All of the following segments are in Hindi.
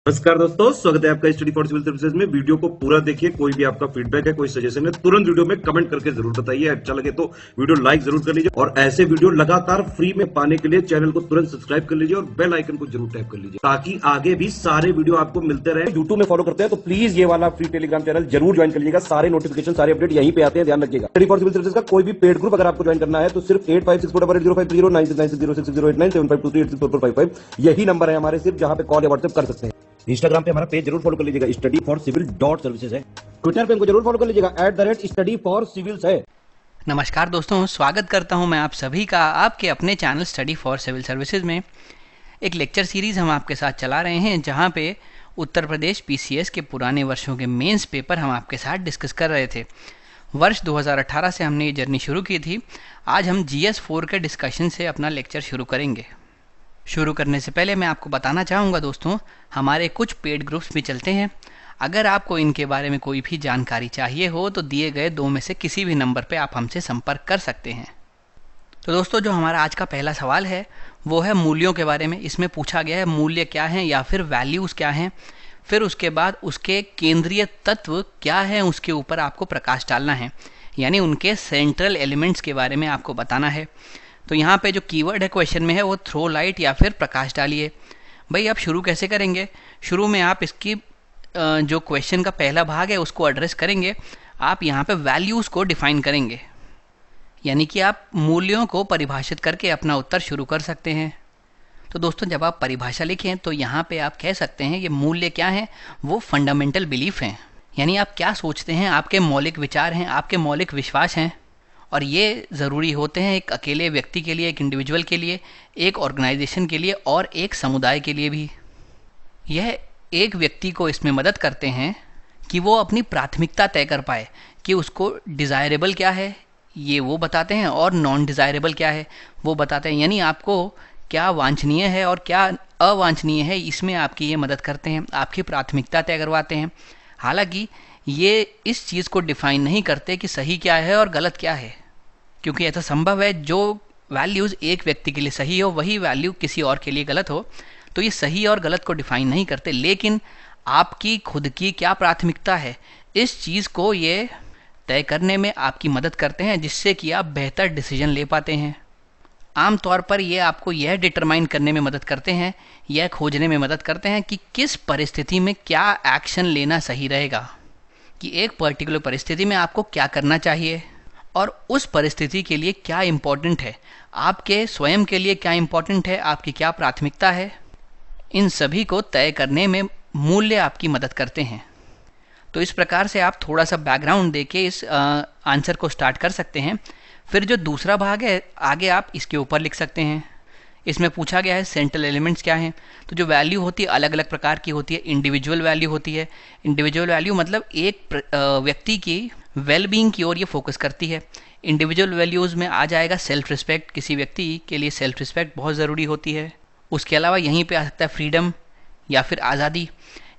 नमस्कार दोस्तों, स्वागत है आपका स्टडी फॉर सिविल सर्विसेज में। वीडियो को पूरा देखिए। कोई भी आपका फीडबैक है, कोई सजेशन है, तुरंत वीडियो में कमेंट करके जरूर बताइए। अच्छा लगे तो वीडियो लाइक जरूर कर लीजिए और ऐसे वीडियो लगातार फ्री में पाने के लिए चैनल को तुरंत सब्सक्राइब कर लीजिए और बेल आइकन को जरूर टैप कर लीजिए ताकि आगे भी सारे वीडियो आपको मिलते रहे। यूट्यूब में फॉलो करते हैं तो प्लीज ये वाला फ्री टेलीग्राम चैनल जरूर ज्वाइन कर लीजिएगा। सारे नोटिफिकेशन, सारे अपडेट यहीं पे आते हैं, ध्यान रखिएगा। स्टडी फॉर सिविल सर्विसेज का कोई भी पेड ग्रुप अगर आपको ज्वाइन करना है तो सिर्फ 856480530969606089786445 यही नंबर है हमारे, सिर्फ जहां पे कॉल या व्हाट्सएप कर सकते हैं। इंस्टाग्राम पे हमारा पेज जरूर फॉलो कर लीजिएगा, स्टडी फॉर सिविल .सर्विसेज है। ट्विटर पे हमको जरूर फॉलो कर लीजिएगा, @study for civils है। नमस्कार दोस्तों, स्वागत करता हूं मैं आप सभी का आपके अपने channel study for civil services में। एक लेक्चर सीरीज़ हम आपके साथ चला रहे हैं जहां पे उत्तर प्रदेश पीसीएस के पुराने वर्षों के मेंस पेपर हम आपके साथ डिस्कस कर रहे थे। वर्ष 2018 से हमने ये जर्नी शुरू की थी। आज हम GS 4 के डिस्कशन से अपना लेक्चर शुरू करेंगे। शुरू करने से पहले मैं आपको बताना चाहूँगा दोस्तों, हमारे कुछ पेड ग्रुप्स भी चलते हैं। अगर आपको इनके बारे में कोई भी जानकारी चाहिए हो तो दिए गए 2 में से किसी भी नंबर पे आप हमसे संपर्क कर सकते हैं। तो दोस्तों, जो हमारा आज का पहला सवाल है वो है मूल्यों के बारे में। इसमें पूछा गया है मूल्य क्या हैं या फिर वैल्यूज़ क्या हैं, फिर उसके बाद उसके केंद्रीय तत्व क्या हैं उसके ऊपर आपको प्रकाश डालना है, यानी उनके सेंट्रल एलिमेंट्स के बारे में आपको बताना है। तो यहाँ पे जो कीवर्ड है क्वेश्चन में है वो थ्रो लाइट या फिर प्रकाश डालिए। भाई आप शुरू कैसे करेंगे? शुरू में आप इसकी जो क्वेश्चन का पहला भाग है उसको एड्रेस करेंगे। आप यहाँ पे वैल्यूज़ को डिफाइन करेंगे, यानी कि आप मूल्यों को परिभाषित करके अपना उत्तर शुरू कर सकते हैं। तो दोस्तों, जब आप परिभाषा लिखें तो यहाँ पे आप कह सकते हैं ये मूल्य क्या हैं, वो फंडामेंटल बिलीफ हैं, यानी आप क्या सोचते हैं, आपके मौलिक विचार हैं, आपके मौलिक विश्वास हैं। और ये ज़रूरी होते हैं एक अकेले व्यक्ति के लिए, एक इंडिविजुअल के लिए, एक ऑर्गेनाइजेशन के लिए और एक समुदाय के लिए भी। यह एक व्यक्ति को इसमें मदद करते हैं कि वो अपनी प्राथमिकता तय कर पाए कि उसको डिज़ायरेबल क्या है ये वो बताते हैं और नॉन डिज़ायरेबल क्या है वो बताते हैं, यानी आपको क्या वांछनीय है और क्या अवांछनीय है इसमें आपकी ये मदद करते हैं, आपकी प्राथमिकता तय करवाते हैं। हालांकि ये इस चीज़ को डिफाइन नहीं करते कि सही क्या है और गलत क्या है, क्योंकि ऐसा संभव है जो वैल्यूज़ एक व्यक्ति के लिए सही हो वही वैल्यू किसी और के लिए गलत हो। तो ये सही और गलत को डिफाइन नहीं करते, लेकिन आपकी खुद की क्या प्राथमिकता है इस चीज़ को ये तय करने में आपकी मदद करते हैं, जिससे कि आप बेहतर डिसीजन ले पाते हैं। आमतौर पर ये आपको यह डिटरमाइन करने में मदद करते हैं, यह खोजने में मदद करते हैं कि किस परिस्थिति में क्या एक्शन लेना सही रहेगा, कि एक पर्टिकुलर परिस्थिति में आपको क्या करना चाहिए और उस परिस्थिति के लिए क्या इम्पोर्टेंट है, आपके स्वयं के लिए क्या इम्पोर्टेंट है, आपकी क्या प्राथमिकता है। इन सभी को तय करने में मूल्य आपकी मदद करते हैं। तो इस प्रकार से आप थोड़ा सा बैकग्राउंड देके इस आंसर को स्टार्ट कर सकते हैं। फिर जो दूसरा भाग है आगे आप इसके ऊपर लिख सकते हैं। इसमें पूछा गया है सेंट्रल एलिमेंट्स क्या हैं। तो जो वैल्यू होती है अलग अलग प्रकार की होती है। इंडिविजुअल वैल्यू होती है। इंडिविजुअल वैल्यू मतलब एक व्यक्ति की वेलबींग की ओर ये फोकस करती है। इंडिविजुअल वैल्यूज़ में आ जाएगा सेल्फ रिस्पेक्ट, किसी व्यक्ति के लिए सेल्फ रिस्पेक्ट बहुत ज़रूरी होती है। उसके अलावा यहीं पे आ सकता है फ्रीडम या फिर आज़ादी।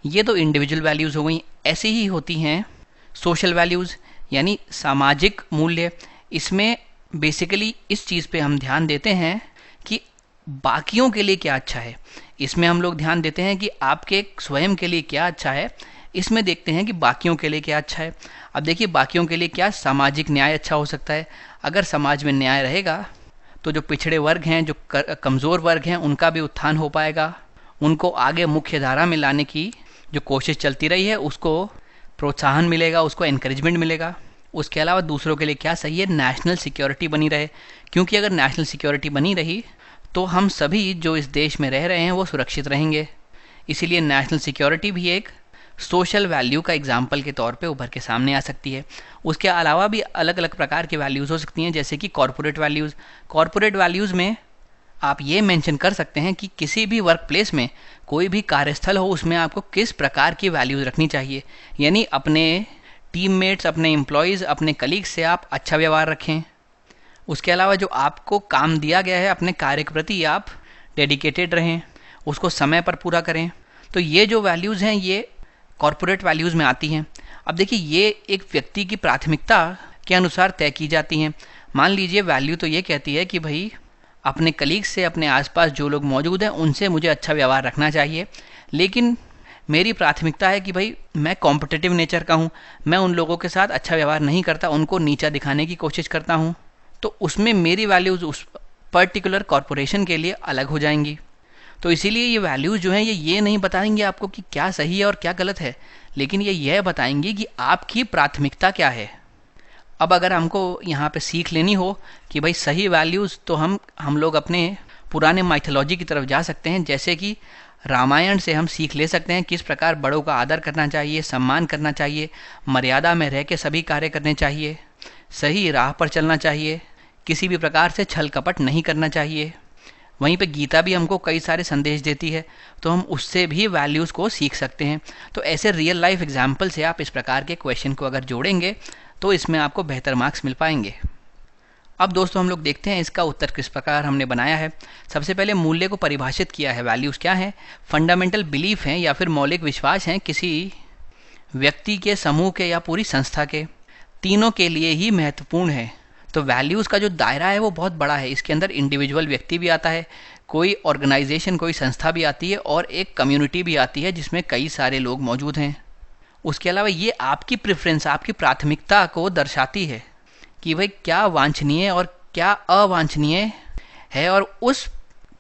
ये तो इंडिविजुअल वैल्यूज़ हो गई। ऐसी ही होती हैं सोशल वैल्यूज़ यानी सामाजिक मूल्य। इसमें बेसिकली इस चीज़ पे हम ध्यान देते हैं कि बाकियों के लिए क्या अच्छा है। इसमें हम लोग ध्यान देते हैं कि आपके स्वयं के लिए क्या अच्छा है, इसमें देखते हैं कि बाकियों के लिए क्या अच्छा है। अब देखिए, बाकियों के लिए क्या सामाजिक न्याय अच्छा हो सकता है। अगर समाज में न्याय रहेगा तो जो पिछड़े वर्ग हैं, जो कमज़ोर वर्ग हैं, उनका भी उत्थान हो पाएगा। उनको आगे मुख्य धारा में लाने की जो कोशिश चलती रही है उसको प्रोत्साहन मिलेगा, उसको एनकरेजमेंट मिलेगा। उसके अलावा दूसरों के लिए क्या सही है, नेशनल सिक्योरिटी बनी रहे, क्योंकि अगर नेशनल सिक्योरिटी बनी रही तो हम सभी जो इस देश में रह रहे हैं वो सुरक्षित रहेंगे। इसीलिए नेशनल सिक्योरिटी भी एक सोशल वैल्यू का एग्जाम्पल के तौर पे उभर के सामने आ सकती है। उसके अलावा भी अलग अलग प्रकार की वैल्यूज़ हो सकती हैं, जैसे कि कॉरपोरेट वैल्यूज़। कॉरपोरेट वैल्यूज़ में आप ये मेंशन कर सकते हैं कि किसी भी वर्क प्लेस में, कोई भी कार्यस्थल हो, उसमें आपको किस प्रकार की वैल्यूज़ रखनी चाहिए, यानी अपने टीममेट्स, अपने एम्प्लॉयज़, अपने कलीग्स से आप अच्छा व्यवहार रखें। उसके अलावा जो आपको काम दिया गया है अपने कार्य के प्रति आप डेडिकेटेड रहें, उसको समय पर पूरा करें। तो ये जो वैल्यूज़ हैं ये कॉरपोरेट वैल्यूज़ में आती हैं। अब देखिए, ये एक व्यक्ति की प्राथमिकता के अनुसार तय की जाती हैं। मान लीजिए वैल्यू तो ये कहती है कि भाई अपने कलीग से, अपने आसपास जो लोग मौजूद हैं उनसे मुझे अच्छा व्यवहार रखना चाहिए, लेकिन मेरी प्राथमिकता है कि भाई मैं कॉम्पिटिटिव नेचर का हूँ, मैं उन लोगों के साथ अच्छा व्यवहार नहीं करता, उनको नीचा दिखाने की कोशिश करता हूँ, तो उसमें मेरी वैल्यूज़ उस पर्टिकुलर कॉरपोरेशन के लिए अलग हो जाएंगी। तो इसीलिए ये वैल्यूज़ जो हैं ये नहीं बताएंगे आपको कि क्या सही है और क्या गलत है, लेकिन ये बताएंगे कि आपकी प्राथमिकता क्या है। अब अगर हमको यहाँ पे सीख लेनी हो कि भाई सही वैल्यूज़, तो हम लोग अपने पुराने माइथोलॉजी की तरफ जा सकते हैं। जैसे कि रामायण से हम सीख ले सकते हैं किस प्रकार बड़ों का आदर करना चाहिए, सम्मान करना चाहिए, मर्यादा में रह के सभी कार्य करने चाहिए, सही राह पर चलना चाहिए, किसी भी प्रकार से छल कपट नहीं करना चाहिए। वहीं पे गीता भी हमको कई सारे संदेश देती है, तो हम उससे भी वैल्यूज़ को सीख सकते हैं। तो ऐसे रियल लाइफ एग्जाम्पल से आप इस प्रकार के क्वेश्चन को अगर जोड़ेंगे तो इसमें आपको बेहतर मार्क्स मिल पाएंगे। अब दोस्तों हम लोग देखते हैं इसका उत्तर किस प्रकार हमने बनाया है। सबसे पहले मूल्य को परिभाषित किया है। वैल्यूज़ क्या हैं? फंडामेंटल बिलीफ हैं या फिर मौलिक विश्वास हैं किसी व्यक्ति के, समूह के या पूरी संस्था के, तीनों के लिए ही महत्वपूर्ण है। तो वैल्यूज़ का जो दायरा है वो बहुत बड़ा है। इसके अंदर इंडिविजुअल व्यक्ति भी आता है, कोई ऑर्गेनाइजेशन, कोई संस्था भी आती है और एक कम्युनिटी भी आती है जिसमें कई सारे लोग मौजूद हैं। उसके अलावा ये आपकी प्रेफरेंस, आपकी प्राथमिकता को दर्शाती है कि भाई क्या वांछनीय और क्या अवांछनीय है, और उस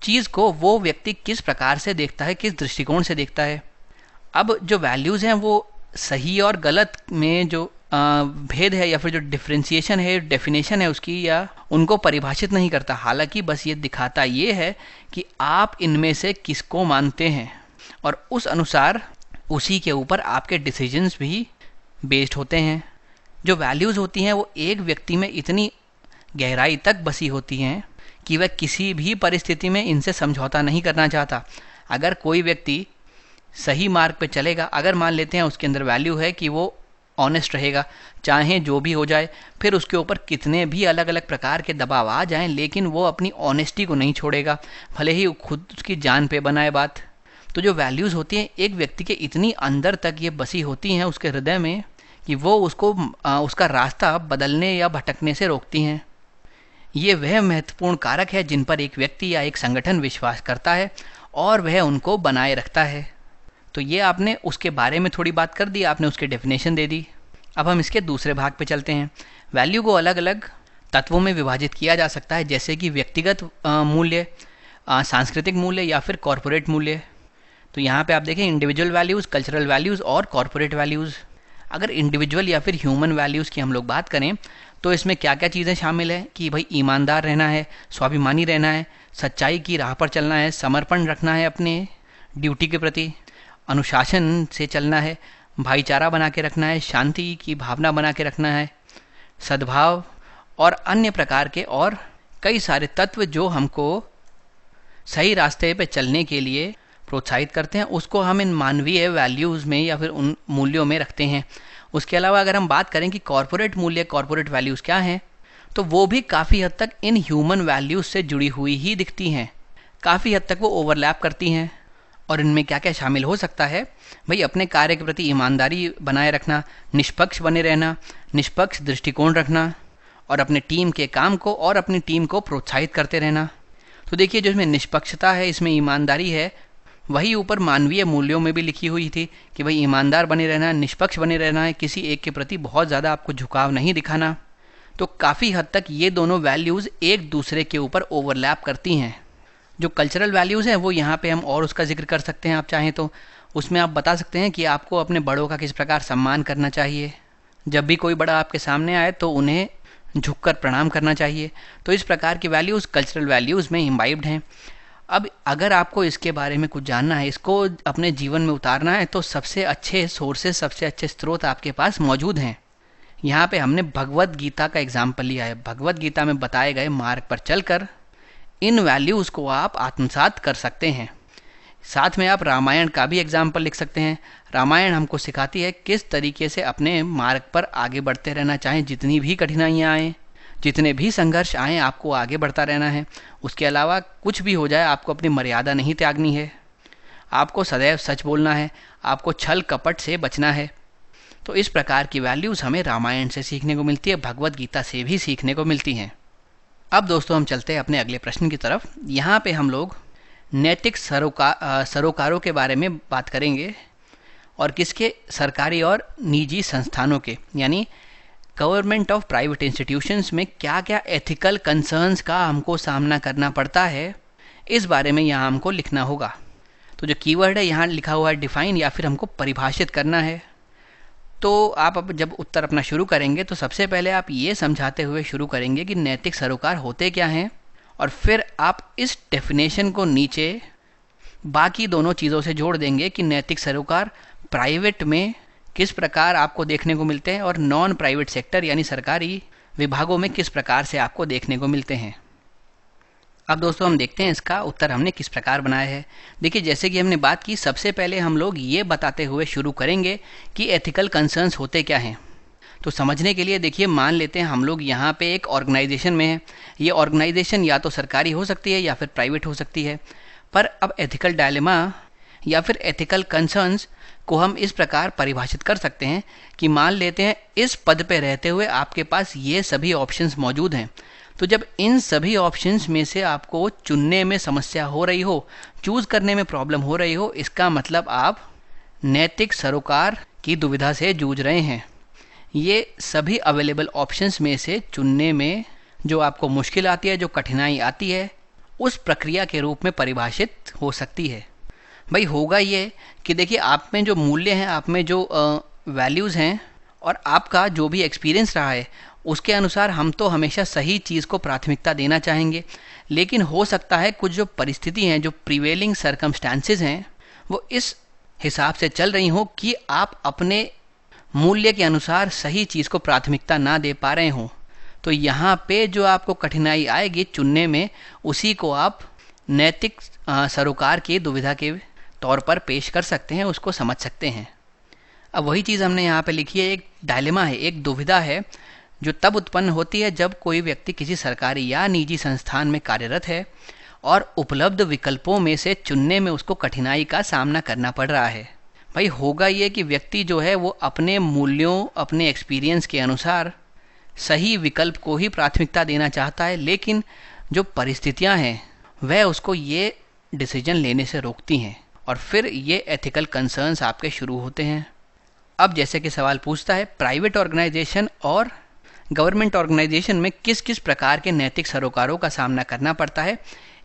चीज़ को वो व्यक्ति किस प्रकार से देखता है, किस दृष्टिकोण से देखता है। अब जो वैल्यूज़ हैं वो सही और गलत में जो भेद है या फिर जो डिफ्रेंशिएशन है, डेफिनेशन है उसकी, या उनको परिभाषित नहीं करता। हालांकि बस ये दिखाता ये है कि आप इनमें से किसको मानते हैं और उस अनुसार उसी के ऊपर आपके डिसीजंस भी बेस्ड होते हैं। जो वैल्यूज़ होती हैं वो एक व्यक्ति में इतनी गहराई तक बसी होती हैं कि वह किसी भी परिस्थिति में इनसे समझौता नहीं करना चाहता। अगर कोई व्यक्ति सही मार्ग पे चलेगा, अगर मान लेते हैं उसके अंदर वैल्यू है कि वो ऑनेस्ट रहेगा, चाहे जो भी हो जाए, फिर उसके ऊपर कितने भी अलग अलग प्रकार के दबाव आ जाएं, लेकिन वो अपनी ऑनेस्टी को नहीं छोड़ेगा, भले ही खुद उसकी जान पे बनाए बात। तो जो वैल्यूज़ होती हैं एक व्यक्ति के इतनी अंदर तक ये बसी होती हैं उसके हृदय में कि वो उसको उसका रास्ता बदलने या भटकने से रोकती हैं। ये वह महत्वपूर्ण कारक है जिन पर एक व्यक्ति या एक संगठन विश्वास करता है और वह उनको बनाए रखता है। तो ये आपने उसके बारे में थोड़ी बात कर दी, आपने उसके डेफिनेशन दे दी। अब हम इसके दूसरे भाग पे चलते हैं। वैल्यू को अलग अलग तत्वों में विभाजित किया जा सकता है, जैसे कि व्यक्तिगत मूल्य, सांस्कृतिक मूल्य या फिर कॉरपोरेट मूल्य। तो यहाँ पे आप देखें इंडिविजुअल वैल्यूज़, कल्चरल वैल्यूज़ और कॉरपोरेट वैल्यूज़। अगर इंडिविजुअल या फिर ह्यूमन वैल्यूज़ की हम लोग बात करें तो इसमें क्या क्या चीज़ें शामिल हैं कि भाई ईमानदार रहना है, स्वाभिमानी रहना है, सच्चाई की राह पर चलना है, समर्पण रखना है अपने ड्यूटी के प्रति, अनुशासन से चलना है, भाईचारा बना के रखना है, शांति की भावना बना के रखना है, सद्भाव और अन्य प्रकार के और कई सारे तत्व जो हमको सही रास्ते पे चलने के लिए प्रोत्साहित करते हैं, उसको हम इन मानवीय वैल्यूज़ में या फिर उन मूल्यों में रखते हैं। उसके अलावा अगर हम बात करें कि कॉरपोरेट मूल्य, कॉरपोरेट वैल्यूज़ क्या हैं, तो वो भी काफ़ी हद तक इन ह्यूमन वैल्यूज़ से जुड़ी हुई ही दिखती हैं। काफ़ी हद तक वो ओवरलैप करती हैं। और इनमें क्या क्या शामिल हो सकता है? भाई अपने कार्य के प्रति ईमानदारी बनाए रखना, निष्पक्ष बने रहना, निष्पक्ष दृष्टिकोण रखना और अपने टीम के काम को और अपनी टीम को प्रोत्साहित करते रहना। तो देखिए जो इसमें निष्पक्षता है, इसमें ईमानदारी है, वही ऊपर मानवीय मूल्यों में भी लिखी हुई थी कि भाई ईमानदार बने रहना, निष्पक्ष बने रहना है, किसी एक के प्रति बहुत ज़्यादा आपको झुकाव नहीं दिखाना। तो काफ़ी हद तक ये दोनों वैल्यूज़ एक दूसरे के ऊपर ओवरलैप करती हैं। जो कल्चरल वैल्यूज़ हैं वो यहाँ पे हम और उसका जिक्र कर सकते हैं आप चाहें तो। उसमें आप बता सकते हैं कि आपको अपने बड़ों का किस प्रकार सम्मान करना चाहिए, जब भी कोई बड़ा आपके सामने आए तो उन्हें झुककर प्रणाम करना चाहिए। तो इस प्रकार की वैल्यूज़ कल्चरल वैल्यूज़ में इम्बाइब्ड हैं। अब अगर आपको इसके बारे में कुछ जानना है, इसको अपने जीवन में उतारना है, तो सबसे अच्छे सोर्सेज, सबसे अच्छे स्रोत आपके पास मौजूद हैं। यहाँ पे हमने भगवद गीता का एग्जाम्पल लिया है। भगवद गीता में बताए गए मार्ग पर चलकर इन वैल्यूज़ को आप आत्मसात कर सकते हैं। साथ में आप रामायण का भी एग्जाम्पल लिख सकते हैं। रामायण हमको सिखाती है किस तरीके से अपने मार्ग पर आगे बढ़ते रहना, चाहे जितनी भी कठिनाइयाँ आएँ, जितने भी संघर्ष आएँ, आपको आगे बढ़ता रहना है। उसके अलावा कुछ भी हो जाए आपको अपनी मर्यादा नहीं त्यागनी है, आपको सदैव सच बोलना है, आपको छल कपट से बचना है। तो इस प्रकार की वैल्यूज़ हमें रामायण से सीखने को मिलती है, भगवद गीता से भी सीखने को मिलती हैं। अब दोस्तों हम चलते हैं अपने अगले प्रश्न की तरफ। यहाँ पे हम लोग नैतिक सरोकारों के बारे में बात करेंगे। और किसके, सरकारी और निजी संस्थानों के, यानी गवर्नमेंट ऑफ प्राइवेट इंस्टीट्यूशंस में क्या क्या एथिकल कंसर्न्स का हमको सामना करना पड़ता है, इस बारे में यहाँ हमको लिखना होगा। तो जो कीवर्ड है यहाँ लिखा हुआ है डिफाइन, या फिर हमको परिभाषित करना है। तो आप अब जब उत्तर अपना शुरू करेंगे तो सबसे पहले आप ये समझाते हुए शुरू करेंगे कि नैतिक सरोकार होते क्या हैं, और फिर आप इस डेफिनेशन को नीचे बाकी दोनों चीज़ों से जोड़ देंगे कि नैतिक सरोकार प्राइवेट में किस प्रकार आपको देखने को मिलते हैं और नॉन प्राइवेट सेक्टर यानी सरकारी विभागों में किस प्रकार से आपको देखने को मिलते हैं। अब दोस्तों हम देखते हैं इसका उत्तर हमने किस प्रकार बनाया है। देखिए, जैसे कि हमने बात की, सबसे पहले हम लोग ये बताते हुए शुरू करेंगे कि एथिकल कंसर्न्स होते क्या हैं। तो समझने के लिए देखिए, मान लेते हैं हम लोग यहाँ पे एक ऑर्गेनाइजेशन में हैं। ये ऑर्गेनाइजेशन या तो सरकारी हो सकती है या फिर प्राइवेट हो सकती है। पर अब एथिकल डायलेमा या फिर एथिकल कंसर्न्स को हम इस प्रकार परिभाषित कर सकते हैं कि मान लेते हैं इस पद पे रहते हुए आपके पास ये सभी ऑप्शंस मौजूद हैं। तो जब इन सभी ऑप्शंस में से आपको चुनने में समस्या हो रही हो, चूज करने में प्रॉब्लम हो रही हो, इसका मतलब आप नैतिक सरोकार की दुविधा से जूझ रहे हैं। ये सभी अवेलेबल ऑप्शंस में से चुनने में जो आपको मुश्किल आती है, जो कठिनाई आती है, उस प्रक्रिया के रूप में परिभाषित हो सकती है। भाई होगा ये कि देखिए, आप में जो मूल्य हैं, आप में जो वैल्यूज़ हैं और आपका जो भी एक्सपीरियंस रहा है, उसके अनुसार हम तो हमेशा सही चीज़ को प्राथमिकता देना चाहेंगे। लेकिन हो सकता है कुछ जो परिस्थिति हैं, जो प्रिवेलिंग सर्कमस्टांसेस हैं, वो इस हिसाब से चल रही हो कि आप अपने मूल्य के अनुसार सही चीज़ को प्राथमिकता ना दे पा रहे हों। तो यहाँ पे जो आपको कठिनाई आएगी चुनने में, उसी को आप नैतिक सरोकार की दुविधा के तौर पर पेश कर सकते हैं, उसको समझ सकते हैं। अब वही चीज़ हमने यहाँ पे लिखी है, एक डायलेमा है, एक दुविधा है, जो तब उत्पन्न होती है जब कोई व्यक्ति किसी सरकारी या निजी संस्थान में कार्यरत है और उपलब्ध विकल्पों में से चुनने में उसको कठिनाई का सामना करना पड़ रहा है। भाई होगा ये कि व्यक्ति जो है वो अपने मूल्यों, अपने एक्सपीरियंस के अनुसार सही विकल्प को ही प्राथमिकता देना चाहता है, लेकिन जो परिस्थितियां हैं वह उसको ये डिसीजन लेने से रोकती हैं, और फिर ये एथिकल कंसर्न्स आपके शुरू होते हैं। अब जैसे कि सवाल पूछता है, प्राइवेट ऑर्गेनाइजेशन और गवर्नमेंट ऑर्गेनाइजेशन में किस किस प्रकार के नैतिक सरोकारों का सामना करना पड़ता है।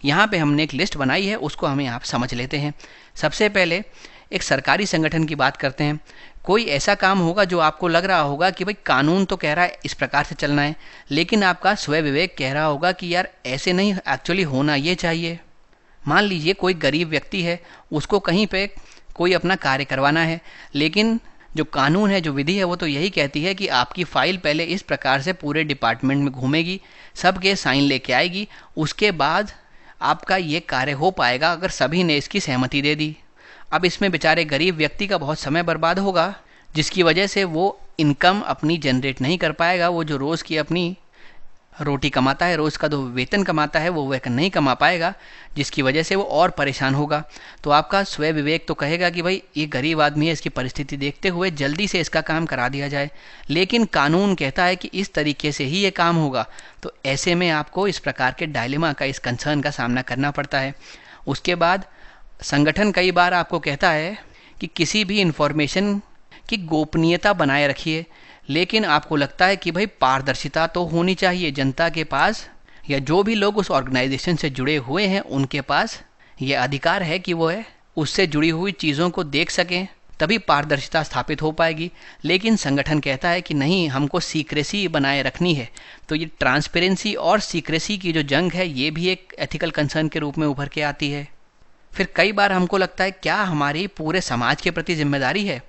यहाँ पे हमने एक लिस्ट बनाई है, उसको हमें यहाँ समझ लेते हैं। सबसे पहले एक सरकारी संगठन की बात करते हैं। कोई ऐसा काम होगा जो आपको लग रहा होगा कि भाई कानून तो कह रहा है इस प्रकार से चलना है, लेकिन आपका स्वय विवेक कह रहा होगा कि यार ऐसे नहीं, एक्चुअली होना ये चाहिए। मान लीजिए कोई गरीब व्यक्ति है, उसको कहीं पे कोई अपना कार्य करवाना है, लेकिन जो कानून है, जो विधि है, वो तो यही कहती है कि आपकी फाइल पहले इस प्रकार से पूरे डिपार्टमेंट में घूमेगी, सबके साइन लेके आएगी, उसके बाद आपका ये कार्य हो पाएगा अगर सभी ने इसकी सहमति दे दी। अब इसमें बेचारे गरीब व्यक्ति का बहुत समय बर्बाद होगा, जिसकी वजह से वो इनकम अपनी जनरेट नहीं कर पाएगा। वो जो रोज़ की अपनी रोटी कमाता है, रोज़ का जो वेतन कमाता है, वो नहीं कमा पाएगा, जिसकी वजह से वो और परेशान होगा। तो आपका स्वय विवेक तो कहेगा कि भाई ये गरीब आदमी है, इसकी परिस्थिति देखते हुए जल्दी से इसका काम करा दिया जाए, लेकिन कानून कहता है कि इस तरीके से ही ये काम होगा। तो ऐसे में आपको इस प्रकार के डायलेमा का, इस कंसर्न का सामना करना पड़ता है। उसके बाद संगठन कई बार आपको कहता है कि किसी भी इंफॉर्मेशन की गोपनीयता बनाए रखिए, लेकिन आपको लगता है कि भाई पारदर्शिता तो होनी चाहिए जनता के पास, या जो भी लोग उस ऑर्गेनाइजेशन से जुड़े हुए हैं उनके पास ये अधिकार है कि वो है उससे जुड़ी हुई चीज़ों को देख सकें, तभी पारदर्शिता स्थापित हो पाएगी। लेकिन संगठन कहता है कि नहीं, हमको सीक्रेसी बनाए रखनी है। तो ये ट्रांसपेरेंसी और सीक्रेसी की जो जंग है, ये भी एक एथिकल कंसर्न के रूप में उभर के आती है। फिर कई बार हमको लगता है क्या हमारी पूरे समाज के प्रति जिम्मेदारी है,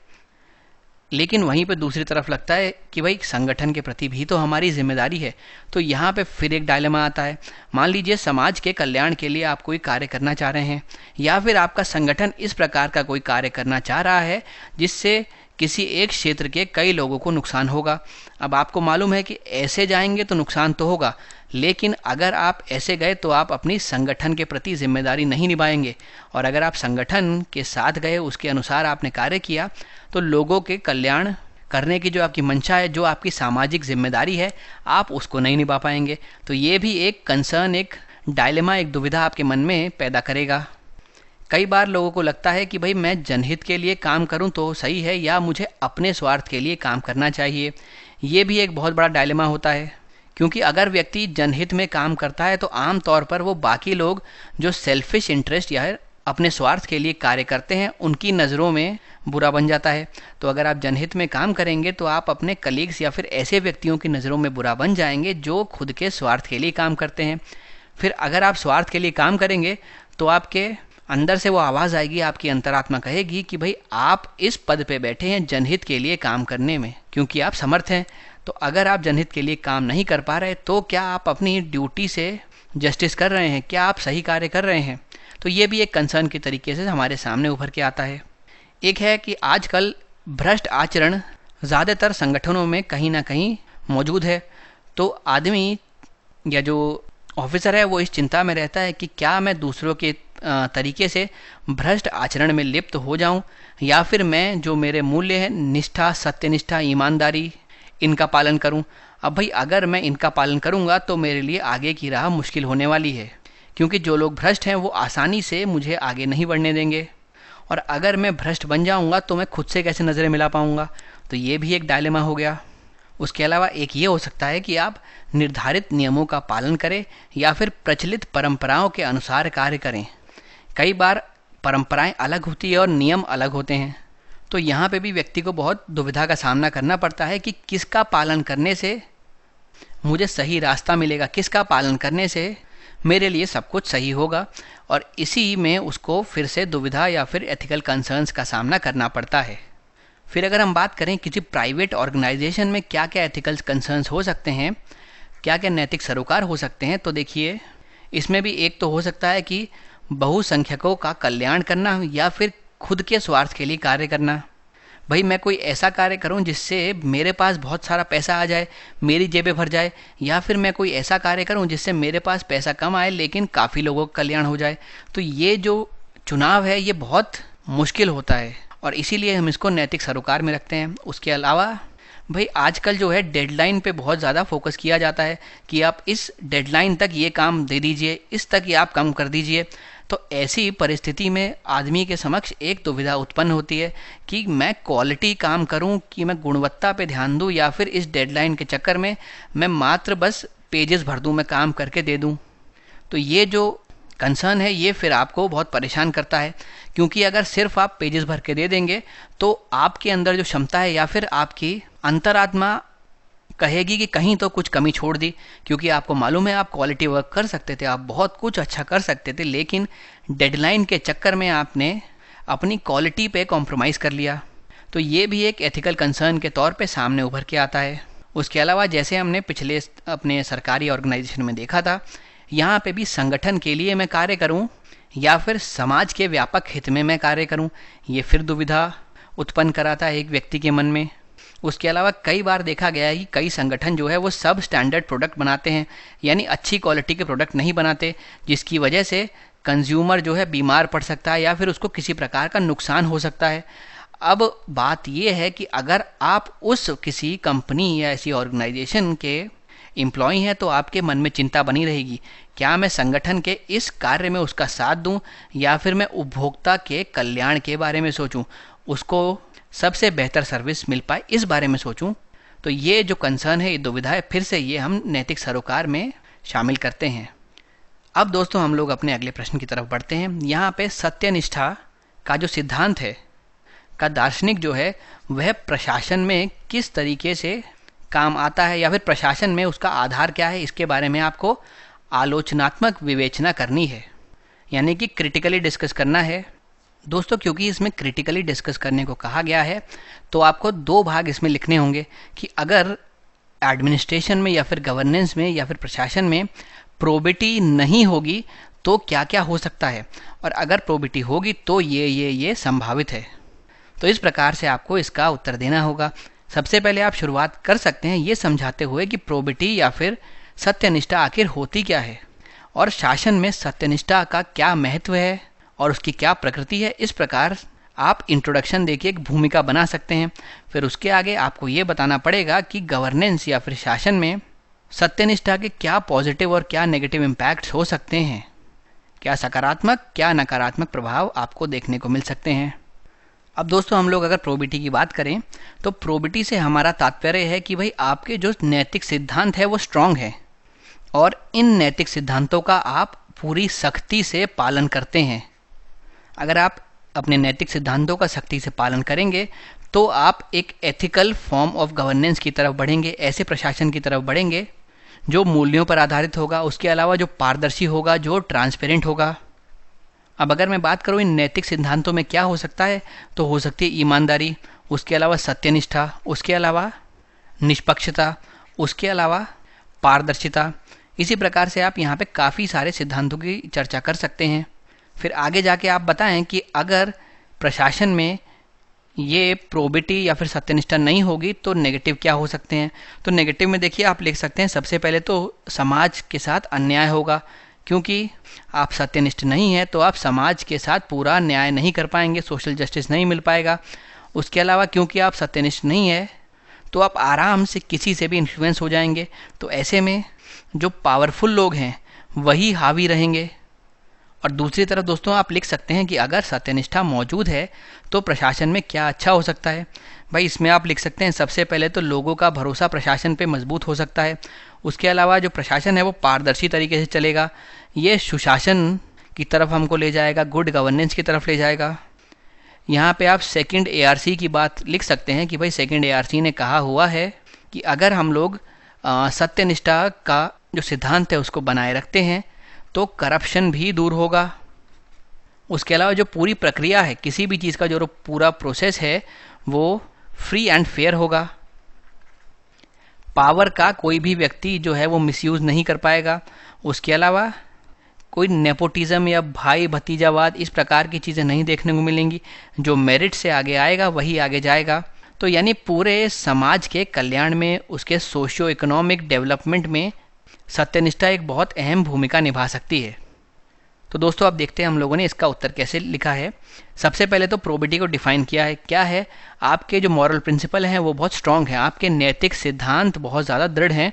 लेकिन वहीं पे दूसरी तरफ लगता है कि भाई संगठन के प्रति भी तो हमारी जिम्मेदारी है। तो यहाँ पे फिर एक डायलेमा आता है। मान लीजिए समाज के कल्याण के लिए आप कोई कार्य करना चाह रहे हैं, या फिर आपका संगठन इस प्रकार का कोई कार्य करना चाह रहा है जिससे किसी एक क्षेत्र के कई लोगों को नुकसान होगा। अब आपको मालूम है कि ऐसे जाएंगे तो नुकसान तो होगा, लेकिन अगर आप ऐसे गए तो आप अपनी संगठन के प्रति जिम्मेदारी नहीं निभाएंगे, और अगर आप संगठन के साथ गए, उसके अनुसार आपने कार्य किया, तो लोगों के कल्याण करने की जो आपकी मंशा है, जो आपकी सामाजिक जिम्मेदारी है, आप उसको नहीं निभा पाएंगे। तो ये भी एक कंसर्न, एक डायलेमा, एक दुविधा आपके मन में पैदा करेगा। कई बार लोगों को लगता है कि भाई मैं जनहित के लिए काम करूं तो सही है या मुझे अपने स्वार्थ के लिए काम करना चाहिए। ये भी एक बहुत बड़ा डायलेमा होता है, क्योंकि अगर व्यक्ति जनहित में काम करता है तो आम तौर पर वो बाकी लोग जो सेल्फिश इंटरेस्ट या अपने स्वार्थ के लिए कार्य करते हैं उनकी नज़रों में बुरा बन जाता है। तो अगर आप जनहित में काम करेंगे तो आप अपने कलीग्स या फिर ऐसे व्यक्तियों की नज़रों में बुरा बन जाएंगे जो खुद के स्वार्थ के लिए काम करते हैं। फिर अगर आप स्वार्थ के लिए काम करेंगे तो आपके अंदर से वो आवाज़ आएगी, आपकी अंतरात्मा कहेगी कि भाई आप इस पद पे बैठे हैं जनहित के लिए काम करने में, क्योंकि आप समर्थ हैं। तो अगर आप जनहित के लिए काम नहीं कर पा रहे तो क्या आप अपनी ड्यूटी से जस्टिस कर रहे हैं, क्या आप सही कार्य कर रहे हैं? तो ये भी एक कंसर्न के तरीके से हमारे सामने उभर के आता है। एक है कि आजकल भ्रष्ट आचरण ज़्यादातर संगठनों में कहीं ना कहीं मौजूद है। तो आदमी या जो ऑफिसर है वो इस चिंता में रहता है कि क्या मैं दूसरों के तरीके से भ्रष्ट आचरण में लिप्त हो जाऊं, या फिर मैं जो मेरे मूल्य हैं निष्ठा, सत्यनिष्ठा, ईमानदारी, इनका पालन करूं। अब भाई अगर मैं इनका पालन करूंगा तो मेरे लिए आगे की राह मुश्किल होने वाली है, क्योंकि जो लोग भ्रष्ट हैं वो आसानी से मुझे आगे नहीं बढ़ने देंगे, और अगर मैं भ्रष्ट बन जाऊंगा तो मैं खुद से कैसे नज़रें मिला पाऊंगा। तो ये भी एक डायलेमा हो गया। उसके अलावा एक ये हो सकता है कि आप निर्धारित नियमों का पालन करें या फिर प्रचलित परंपराओं के अनुसार कार्य करें। कई बार परंपराएं अलग होती है और नियम अलग होते हैं, तो यहाँ पे भी व्यक्ति को बहुत दुविधा का सामना करना पड़ता है कि किसका पालन करने से मुझे सही रास्ता मिलेगा, किसका पालन करने से मेरे लिए सब कुछ सही होगा, और इसी में उसको फिर से दुविधा या फिर एथिकल कंसर्न्स का सामना करना पड़ता है। फिर अगर हम बात करें किसी प्राइवेट ऑर्गेनाइजेशन में क्या क्या एथिकल कंसर्न्स हो सकते हैं, क्या क्या नैतिक सरोकार हो सकते हैं, तो देखिए इसमें भी एक तो हो सकता है कि बहुसंख्यकों का कल्याण करना या फिर खुद के स्वार्थ के लिए कार्य करना। भाई मैं कोई ऐसा कार्य करूं जिससे मेरे पास बहुत सारा पैसा आ जाए, मेरी जेबें भर जाए, या फिर मैं कोई ऐसा कार्य करूं जिससे मेरे पास पैसा कम आए लेकिन काफ़ी लोगों का कल्याण हो जाए। तो ये जो चुनाव है ये बहुत मुश्किल होता है और इसीलिए हम इसको नैतिक सरोकार में रखते हैं। उसके अलावा भाई आजकल जो है डेडलाइन पे बहुत ज़्यादा फोकस किया जाता है कि आप इस डेडलाइन तक ये काम दे दीजिए, इस तक ये आप कम कर दीजिए। तो ऐसी परिस्थिति में आदमी के समक्ष एक दुविधा उत्पन्न होती है कि मैं क्वालिटी काम करूं कि मैं गुणवत्ता पे ध्यान दूं, या फिर इस डेडलाइन के चक्कर में मैं मात्र बस पेजेस भर दूं, मैं काम करके दे दूं। तो ये जो कंसर्न है ये फिर आपको बहुत परेशान करता है, क्योंकि अगर सिर्फ आप पेजेस भर के दे देंगे तो आपके अंदर जो क्षमता है या फिर आपकी अंतरात्मा कहेगी कि कहीं तो कुछ कमी छोड़ दी, क्योंकि आपको मालूम है आप क्वालिटी वर्क कर सकते थे, आप बहुत कुछ अच्छा कर सकते थे, लेकिन डेडलाइन के चक्कर में आपने अपनी क्वालिटी पे कॉम्प्रोमाइज़ कर लिया। तो ये भी एक एथिकल कंसर्न के तौर पे सामने उभर के आता है। उसके अलावा जैसे हमने पिछले अपने सरकारी ऑर्गेनाइजेशन में देखा था, यहाँ पे भी संगठन के लिए मैं कार्य करूँ या फिर समाज के व्यापक हित में मैं कार्य करूँ, ये फिर दुविधा उत्पन्न कराता है एक व्यक्ति के मन में। उसके अलावा कई बार देखा गया है कि कई संगठन जो है वो सब स्टैंडर्ड प्रोडक्ट बनाते हैं, यानी अच्छी क्वालिटी के प्रोडक्ट नहीं बनाते, जिसकी वजह से कंज्यूमर जो है बीमार पड़ सकता है या फिर उसको किसी प्रकार का नुकसान हो सकता है। अब बात यह है कि अगर आप उस किसी कंपनी या ऐसी ऑर्गेनाइजेशन के एम्प्लॉय हैं तो आपके मन में चिंता बनी रहेगी, क्या मैं संगठन के इस कार्य में उसका साथ दूं या फिर मैं उपभोक्ता के कल्याण के बारे में सोचूं, उसको सबसे बेहतर सर्विस मिल पाए इस बारे में सोचूं। तो ये जो कंसर्न है, ये दुविधा है, फिर से ये हम नैतिक सरोकार में शामिल करते हैं। अब दोस्तों हम लोग अपने अगले प्रश्न की तरफ बढ़ते हैं। यहाँ पे सत्यनिष्ठा का जो सिद्धांत है का दार्शनिक जो है वह प्रशासन में किस तरीके से काम आता है या फिर प्रशासन में उसका आधार क्या है, इसके बारे में आपको आलोचनात्मक विवेचना करनी है, यानी कि क्रिटिकली डिस्कस करना है। दोस्तों क्योंकि इसमें क्रिटिकली डिस्कस करने को कहा गया है तो आपको दो भाग इसमें लिखने होंगे कि अगर एडमिनिस्ट्रेशन में या फिर गवर्नेंस में या फिर प्रशासन में प्रोबिटी नहीं होगी तो क्या क्या हो सकता है, और अगर प्रोबिटी होगी तो ये संभावित है। तो इस प्रकार से आपको इसका उत्तर देना होगा। सबसे पहले आप शुरुआत कर सकते हैं ये समझाते हुए कि प्रोबिटी या फिर सत्यनिष्ठा आखिर होती क्या है और शासन में सत्यनिष्ठा का क्या महत्व है और उसकी क्या प्रकृति है। इस प्रकार आप इंट्रोडक्शन देके एक भूमिका बना सकते हैं। फिर उसके आगे आपको ये बताना पड़ेगा कि गवर्नेंस या फिर शासन में सत्यनिष्ठा के क्या पॉजिटिव और क्या नेगेटिव इम्पैक्ट्स हो सकते हैं, क्या सकारात्मक क्या नकारात्मक प्रभाव आपको देखने को मिल सकते हैं। अब दोस्तों हम लोग अगर प्रोबिटी की बात करें तो प्रोबिटी से हमारा तात्पर्य है कि भाई आपके जो नैतिक सिद्धांत है वो स्ट्रांग है और इन नैतिक सिद्धांतों का आप पूरी सख्ती से पालन करते हैं। अगर आप अपने नैतिक सिद्धांतों का सख्ती से पालन करेंगे तो आप एक एथिकल फॉर्म ऑफ गवर्नेंस की तरफ बढ़ेंगे, ऐसे प्रशासन की तरफ बढ़ेंगे जो मूल्यों पर आधारित होगा, उसके अलावा जो पारदर्शी होगा, जो ट्रांसपेरेंट होगा। अब अगर मैं बात करूँ इन नैतिक सिद्धांतों में क्या हो सकता है, तो हो सकती है ईमानदारी, उसके अलावा सत्यनिष्ठा, उसके अलावा निष्पक्षता, उसके अलावा पारदर्शिता। इसी प्रकार से आप यहाँ पे काफ़ी सारे सिद्धांतों की चर्चा कर सकते हैं। फिर आगे जाके आप बताएं कि अगर प्रशासन में ये प्रोबिटी या फिर सत्यनिष्ठा नहीं होगी तो नेगेटिव क्या हो सकते हैं। तो नेगेटिव में देखिए आप लिख सकते हैं सबसे पहले तो समाज के साथ अन्याय होगा, क्योंकि आप सत्यनिष्ठ नहीं हैं तो आप समाज के साथ पूरा न्याय नहीं कर पाएंगे, सोशल जस्टिस नहीं मिल पाएगा। उसके अलावा क्योंकि आप सत्यनिष्ठ नहीं है तो आप आराम से किसी से भी इन्फ्लुएंस हो जाएंगे, तो ऐसे में जो पावरफुल लोग हैं वही हावी रहेंगे। और दूसरी तरफ दोस्तों आप लिख सकते हैं कि अगर सत्यनिष्ठा मौजूद है तो प्रशासन में क्या अच्छा हो सकता है। भाई इसमें आप लिख सकते हैं सबसे पहले तो लोगों का भरोसा प्रशासन पे मजबूत हो सकता है। उसके अलावा जो प्रशासन है वो पारदर्शी तरीके से चलेगा, ये सुशासन की तरफ हमको ले जाएगा, गुड गवर्नेंस की तरफ ले जाएगा। यहाँ पे आप सेकंड ARC की बात लिख सकते हैं कि भाई सेकंड ARC ने कहा हुआ है कि अगर हम लोग सत्यनिष्ठा का जो सिद्धांत है उसको बनाए रखते हैं तो करप्शन भी दूर होगा। उसके अलावा जो पूरी प्रक्रिया है, किसी भी चीज़ का जो पूरा प्रोसेस है वो फ्री एंड फेयर होगा। पावर का कोई भी व्यक्ति जो है वो मिसयूज़ नहीं कर पाएगा। उसके अलावा कोई नेपोटिज्म या भाई भतीजावाद इस प्रकार की चीज़ें नहीं देखने को मिलेंगी। जो मेरिट से आगे आएगा वही आगे जाएगा। तो यानी पूरे समाज के कल्याण में, उसके सोशियो इकोनॉमिक डेवलपमेंट में सत्यनिष्ठा एक बहुत अहम भूमिका निभा सकती है। तो दोस्तों अब देखते हैं हम लोगों ने इसका उत्तर कैसे लिखा है। सबसे पहले तो प्रोबिटी को डिफाइन किया है। क्या है, आपके जो मॉरल प्रिंसिपल हैं वो बहुत स्ट्रांग हैं, आपके नैतिक सिद्धांत बहुत ज़्यादा दृढ़ हैं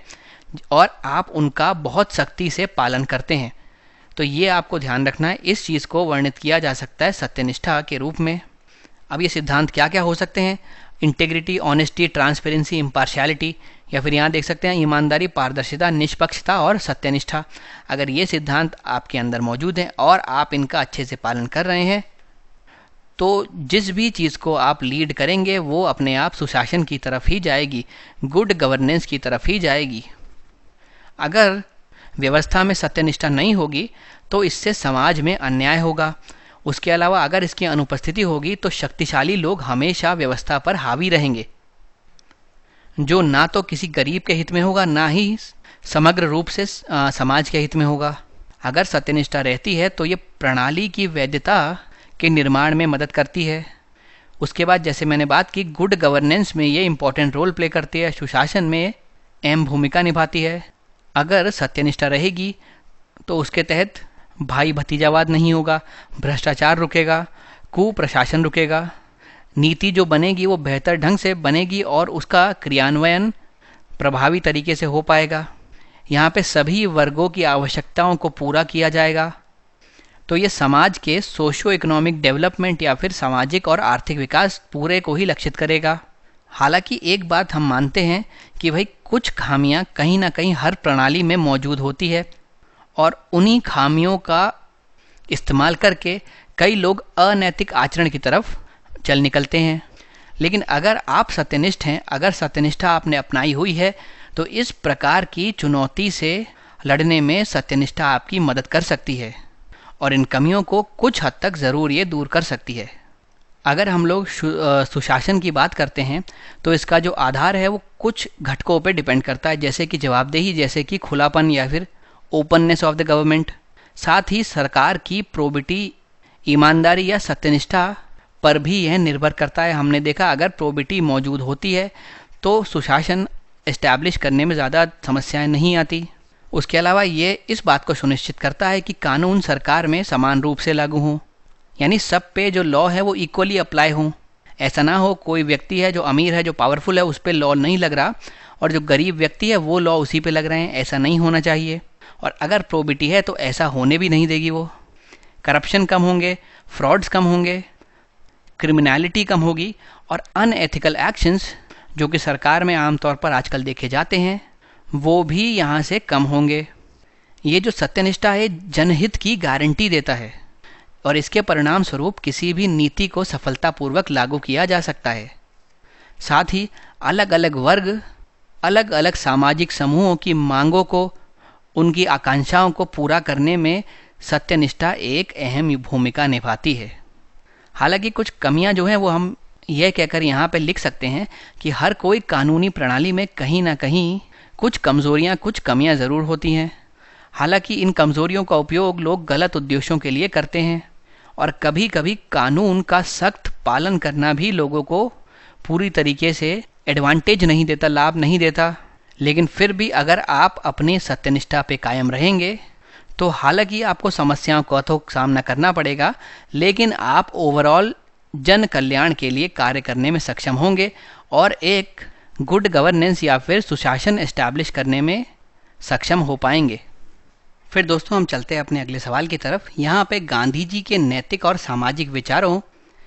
और आप उनका बहुत सख्ती से पालन करते हैं। तो ये आपको ध्यान रखना है। इस चीज़ को वर्णित किया जा सकता है सत्यनिष्ठा के रूप में। अब ये सिद्धांत क्या क्या हो सकते हैं, इंटेग्रिटी, ऑनेस्टी, ट्रांसपेरेंसी, इम्पार्शियलिटी, या फिर यहाँ देख सकते हैं ईमानदारी, पारदर्शिता, निष्पक्षता और सत्यनिष्ठा। अगर ये सिद्धांत आपके अंदर मौजूद हैं और आप इनका अच्छे से पालन कर रहे हैं तो जिस भी चीज़ को आप लीड करेंगे वो अपने आप सुशासन की तरफ ही जाएगी, गुड गवर्नेंस की तरफ ही जाएगी। अगर व्यवस्था में सत्यनिष्ठा नहीं होगी तो इससे समाज में अन्याय होगा। उसके अलावा अगर इसकी अनुपस्थिति होगी तो शक्तिशाली लोग हमेशा व्यवस्था पर हावी रहेंगे, जो ना तो किसी गरीब के हित में होगा ना ही समग्र रूप से समाज के हित में होगा। अगर सत्यनिष्ठा रहती है तो ये प्रणाली की वैधता के निर्माण में मदद करती है। उसके बाद जैसे मैंने बात की, गुड गवर्नेंस में ये इंपॉर्टेंट रोल प्ले करती है, सुशासन में अहम भूमिका निभाती है। अगर सत्यनिष्ठा रहेगी तो उसके तहत भाई भतीजावाद नहीं होगा, भ्रष्टाचार रुकेगा, कुप्रशासन रुकेगा, नीति जो बनेगी वो बेहतर ढंग से बनेगी और उसका क्रियान्वयन प्रभावी तरीके से हो पाएगा। यहाँ पे सभी वर्गों की आवश्यकताओं को पूरा किया जाएगा। तो ये समाज के सोशियो इकोनॉमिक डेवलपमेंट या फिर सामाजिक और आर्थिक विकास पूरे को ही लक्षित करेगा। हालांकि एक बात हम मानते हैं कि भाई कुछ खामियां कहीं ना कहीं हर प्रणाली में मौजूद होती है और उन्हीं खामियों का इस्तेमाल करके कई लोग अनैतिक आचरण की तरफ चल निकलते हैं। लेकिन अगर आप सत्यनिष्ठ हैं, अगर सत्यनिष्ठा आपने अपनाई हुई है तो इस प्रकार की चुनौती से लड़ने में सत्यनिष्ठा आपकी मदद कर सकती है और इन कमियों को कुछ हद तक ज़रूर ये दूर कर सकती है। अगर हम लोग सुशासन की बात करते हैं तो इसका जो आधार है वो कुछ घटकों पे डिपेंड करता है, जैसे कि जवाबदेही, जैसे कि खुलापन या फिर ओपननेस ऑफ द गवर्नमेंट। साथ ही सरकार की प्रोबिटी, ईमानदारी या सत्यनिष्ठा पर भी यह निर्भर करता है। हमने देखा अगर प्रोबिटी मौजूद होती है तो सुशासन इस्टेब्लिश करने में ज़्यादा समस्याएं नहीं आती। उसके अलावा ये इस बात को सुनिश्चित करता है कि कानून सरकार में समान रूप से लागू हों, यानी सब पे जो लॉ है वो इक्वली अप्लाई हों। ऐसा ना हो कोई व्यक्ति है जो अमीर है, जो पावरफुल है, उस पर लॉ नहीं लग रहा और जो गरीब व्यक्ति है वो लॉ उसी पे लग रहे हैं। ऐसा नहीं होना चाहिए और अगर प्रोबिटी है तो ऐसा होने भी नहीं देगी वो। करप्शन कम होंगे, फ्रॉड्स कम होंगे, क्रिमिनलिटी कम होगी और अनएथिकल एक्शंस जो कि सरकार में आमतौर पर आजकल देखे जाते हैं वो भी यहाँ से कम होंगे। ये जो सत्यनिष्ठा है जनहित की गारंटी देता है और इसके परिणाम स्वरूप किसी भी नीति को सफलतापूर्वक लागू किया जा सकता है। साथ ही अलग अलग वर्ग, अलग अलग सामाजिक समूहों की मांगों को, उनकी आकांक्षाओं को पूरा करने में सत्यनिष्ठा एक अहम भूमिका निभाती है। हालांकि कुछ कमियां जो हैं वो हम यह कहकर यहाँ पे लिख सकते हैं कि हर कोई कानूनी प्रणाली में कहीं ना कहीं कुछ कमज़ोरियाँ, कुछ कमियां ज़रूर होती हैं। हालांकि इन कमज़ोरियों का उपयोग लोग गलत उद्देश्यों के लिए करते हैं और कभी कभी कानून का सख्त पालन करना भी लोगों को पूरी तरीके से एडवांटेज नहीं देता, लाभ नहीं देता। लेकिन फिर भी अगर आप अपने सत्यनिष्ठा पे कायम रहेंगे तो हालांकि आपको समस्याओं का तो सामना करना पड़ेगा, लेकिन आप ओवरऑल जन कल्याण के लिए कार्य करने में सक्षम होंगे और एक गुड गवर्नेंस या फिर सुशासन एस्टैब्लिश करने में सक्षम हो पाएंगे। फिर दोस्तों हम चलते हैं अपने अगले सवाल की तरफ। यहाँ पे गांधी जी के नैतिक और सामाजिक विचारों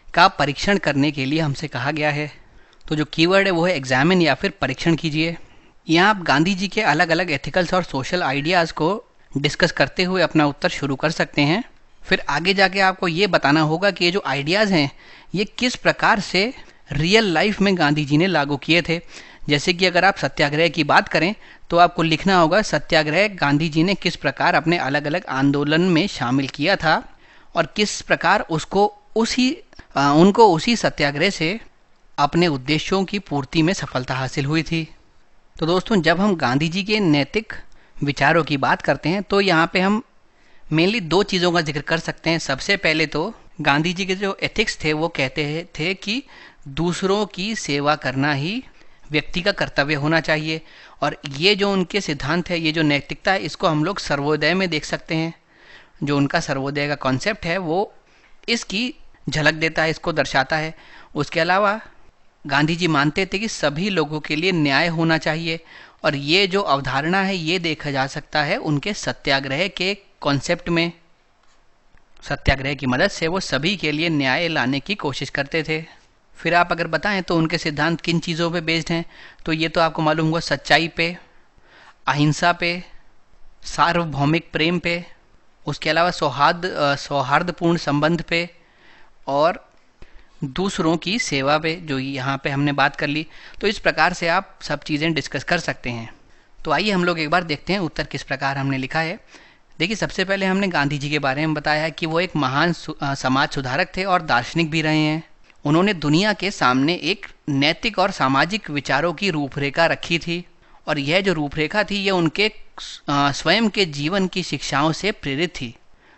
का परीक्षण करने के लिए हमसे कहा गया है। तो जो कीवर्ड है वो है एग्जामिन या फिर परीक्षण कीजिए। यहाँ आप गांधी जी के अलग अलग एथिकल्स और सोशल आइडियाज़ को डिस्कस करते हुए अपना उत्तर शुरू कर सकते हैं। फिर आगे जाके आपको ये बताना होगा कि ये जो आइडियाज़ हैं ये किस प्रकार से रियल लाइफ में गांधी जी ने लागू किए थे। जैसे कि अगर आप सत्याग्रह की बात करें तो आपको लिखना होगा सत्याग्रह गांधी जी ने किस प्रकार अपने अलग अलग आंदोलन में शामिल किया था और किस प्रकार उनको उसी सत्याग्रह से अपने उद्देश्यों की पूर्ति में सफलता हासिल हुई थी। तो दोस्तों जब हम गांधी जी के नैतिक विचारों की बात करते हैं तो यहाँ पे हम मेनली दो चीज़ों का जिक्र कर सकते हैं। सबसे पहले तो गांधी जी के जो एथिक्स थे वो कहते थे कि दूसरों की सेवा करना ही व्यक्ति का कर्तव्य होना चाहिए और ये जो उनके सिद्धांत है, ये जो नैतिकता है, इसको हम लोग सर्वोदय में देख सकते हैं। जो उनका सर्वोदय का कॉन्सेप्ट है वो इसकी झलक देता है, इसको दर्शाता है। उसके अलावा गांधी जी मानते थे कि सभी लोगों के लिए न्याय होना चाहिए और ये जो अवधारणा है ये देखा जा सकता है उनके सत्याग्रह के कॉन्सेप्ट में। सत्याग्रह की मदद से वो सभी के लिए न्याय लाने की कोशिश करते थे। फिर आप अगर बताएं तो उनके सिद्धांत किन चीज़ों पे बेस्ड हैं, तो ये तो आपको मालूम होगा, सच्चाई पे, अहिंसा पे, सार्वभौमिक प्रेम पे, उसके अलावा सौहार्दपूर्ण संबंध पे और दूसरों की सेवा पे, जो यहाँ पे हमने बात कर ली। तो इस प्रकार से आप सब चीज़ें डिस्कस कर सकते हैं। तो आइए हम लोग एक बार देखते हैं उत्तर किस प्रकार हमने लिखा है। देखिए सबसे पहले हमने गांधी जी के बारे में बताया है कि वो एक महान समाज सुधारक थे और दार्शनिक भी रहे हैं। उन्होंने दुनिया के सामने एक नैतिक और सामाजिक विचारों की रूपरेखा रखी थी और यह जो रूपरेखा थी ये उनके स्वयं के जीवन की शिक्षाओं से प्रेरित थी।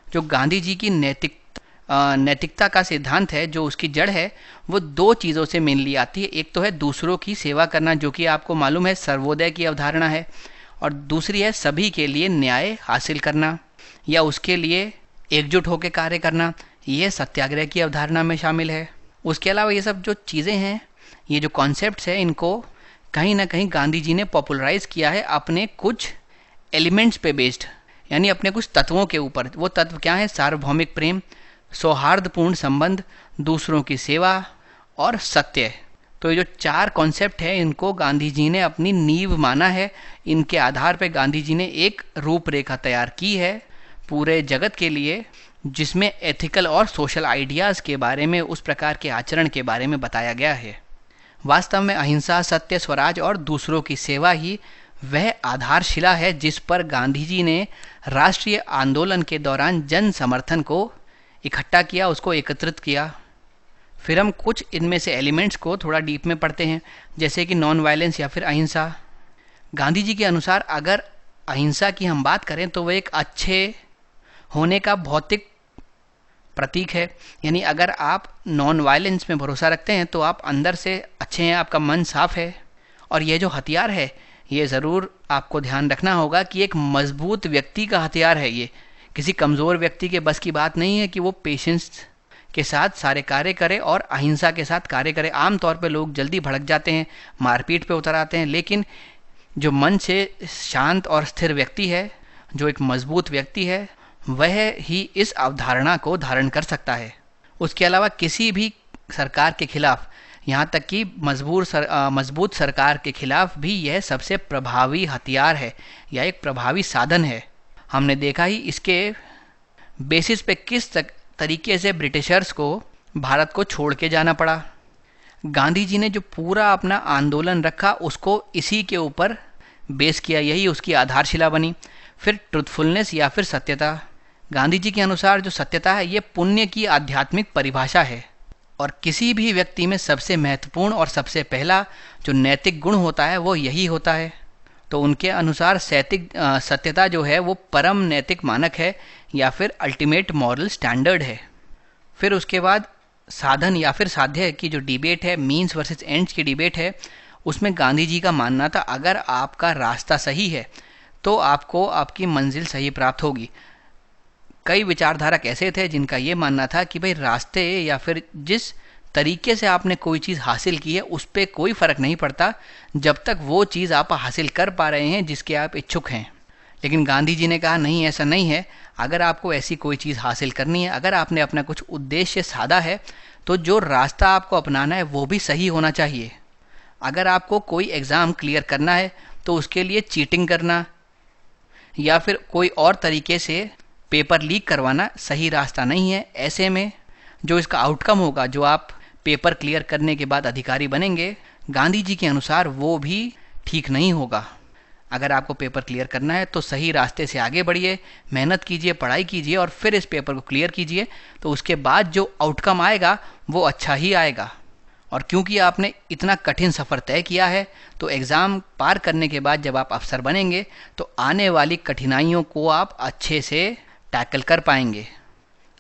जो गांधी जी की नैतिकता का सिद्धांत है, जो उसकी जड़ है, वो दो चीज़ों से मेनली आती है। एक तो है दूसरों की सेवा करना, जो कि आपको मालूम है सर्वोदय की अवधारणा है, और दूसरी है सभी के लिए न्याय हासिल करना या उसके लिए एकजुट होकर कार्य करना। यह सत्याग्रह की अवधारणा में शामिल है। उसके अलावा ये सब जो चीज़ें हैं, ये जो कॉन्सेप्ट्स हैं, इनको कहीं ना कहीं गांधी जी ने पॉपुलराइज किया है अपने कुछ एलिमेंट्स पे बेस्ड, यानी अपने कुछ तत्वों के ऊपर। वो तत्व क्या है? सार्वभौमिक प्रेम, सौहार्दपूर्ण संबंध, दूसरों की सेवा और सत्य। तो ये जो चार कॉन्सेप्ट है, इनको गांधी जी ने अपनी नींव माना है। इनके आधार पर गांधी जी ने एक रूपरेखा तैयार की है पूरे जगत के लिए, जिसमें एथिकल और सोशल आइडियाज़ के बारे में, उस प्रकार के आचरण के बारे में बताया गया है। वास्तव में अहिंसा, सत्य, स्वराज और दूसरों की सेवा ही वह आधारशिला है जिस पर गांधी जी ने राष्ट्रीय आंदोलन के दौरान जन समर्थन को इकट्ठा किया, उसको एकत्रित किया। फिर हम कुछ इनमें से एलिमेंट्स को थोड़ा डीप में पढ़ते हैं, जैसे कि नॉन वायलेंस या फिर अहिंसा। गांधी जी के अनुसार अगर अहिंसा की हम बात करें तो वह एक अच्छे होने का भौतिक प्रतीक है। यानी अगर आप नॉन वायलेंस में भरोसा रखते हैं तो आप अंदर से अच्छे हैं, आपका मन साफ है। और यह जो हथियार है, ये ज़रूर आपको ध्यान रखना होगा कि एक मजबूत व्यक्ति का हथियार है। ये किसी कमज़ोर व्यक्ति के बस की बात नहीं है कि वो पेशेंस के साथ सारे कार्य करे और अहिंसा के साथ कार्य करे। आमतौर पे लोग जल्दी भड़क जाते हैं, मारपीट पे उतर आते हैं, लेकिन जो मन से शांत और स्थिर व्यक्ति है, जो एक मजबूत व्यक्ति है, वह ही इस अवधारणा को धारण कर सकता है। उसके अलावा किसी भी सरकार के खिलाफ, यहाँ तक कि मजबूत सरकार के खिलाफ भी यह सबसे प्रभावी हथियार है या एक प्रभावी साधन है। हमने देखा ही इसके बेसिस पे किस तरीके से ब्रिटिशर्स को भारत को छोड़ के जाना पड़ा। गांधी जी ने जो पूरा अपना आंदोलन रखा उसको इसी के ऊपर बेस किया, यही उसकी आधारशिला बनी। फिर ट्रुथफुलनेस या फिर सत्यता, गांधी जी के अनुसार जो सत्यता है ये पुण्य की आध्यात्मिक परिभाषा है और किसी भी व्यक्ति में सबसे महत्वपूर्ण और सबसे पहला जो नैतिक गुण होता है वो यही होता है। तो उनके अनुसार सत्यता जो है वो परम नैतिक मानक है या फिर अल्टीमेट मॉरल स्टैंडर्ड है। फिर उसके बाद साधन या फिर साध्य की जो डिबेट है, मीन्स वर्सेस एंड्स की डिबेट है, उसमें गांधी जी का मानना था अगर आपका रास्ता सही है तो आपको आपकी मंजिल सही प्राप्त होगी। कई विचारधारक ऐसे थे जिनका ये मानना था कि भाई रास्ते या फिर जिस तरीके से आपने कोई चीज़ हासिल की है उस पर कोई फ़र्क नहीं पड़ता जब तक वो चीज़ आप हासिल कर पा रहे हैं जिसके आप इच्छुक हैं। लेकिन गांधी जी ने कहा नहीं, ऐसा नहीं है। अगर आपको ऐसी कोई चीज़ हासिल करनी है, अगर आपने अपना कुछ उद्देश्य साधा है तो जो रास्ता आपको अपनाना है वो भी सही होना चाहिए। अगर आपको कोई एग्ज़ाम क्लियर करना है तो उसके लिए चीटिंग करना या फिर कोई और तरीके से पेपर लीक करवाना सही रास्ता नहीं है। ऐसे में जो इसका आउटकम होगा, जो आप पेपर क्लियर करने के बाद अधिकारी बनेंगे, गांधी जी के अनुसार वो भी ठीक नहीं होगा। अगर आपको पेपर क्लियर करना है तो सही रास्ते से आगे बढ़िए, मेहनत कीजिए, पढ़ाई कीजिए और फिर इस पेपर को क्लियर कीजिए, तो उसके बाद जो आउटकम आएगा वो अच्छा ही आएगा। और क्योंकि आपने इतना कठिन सफ़र तय किया है तो एग्ज़ाम पार करने के बाद जब आप अफसर बनेंगे तो आने वाली कठिनाइयों को आप अच्छे से टैकल कर पाएंगे।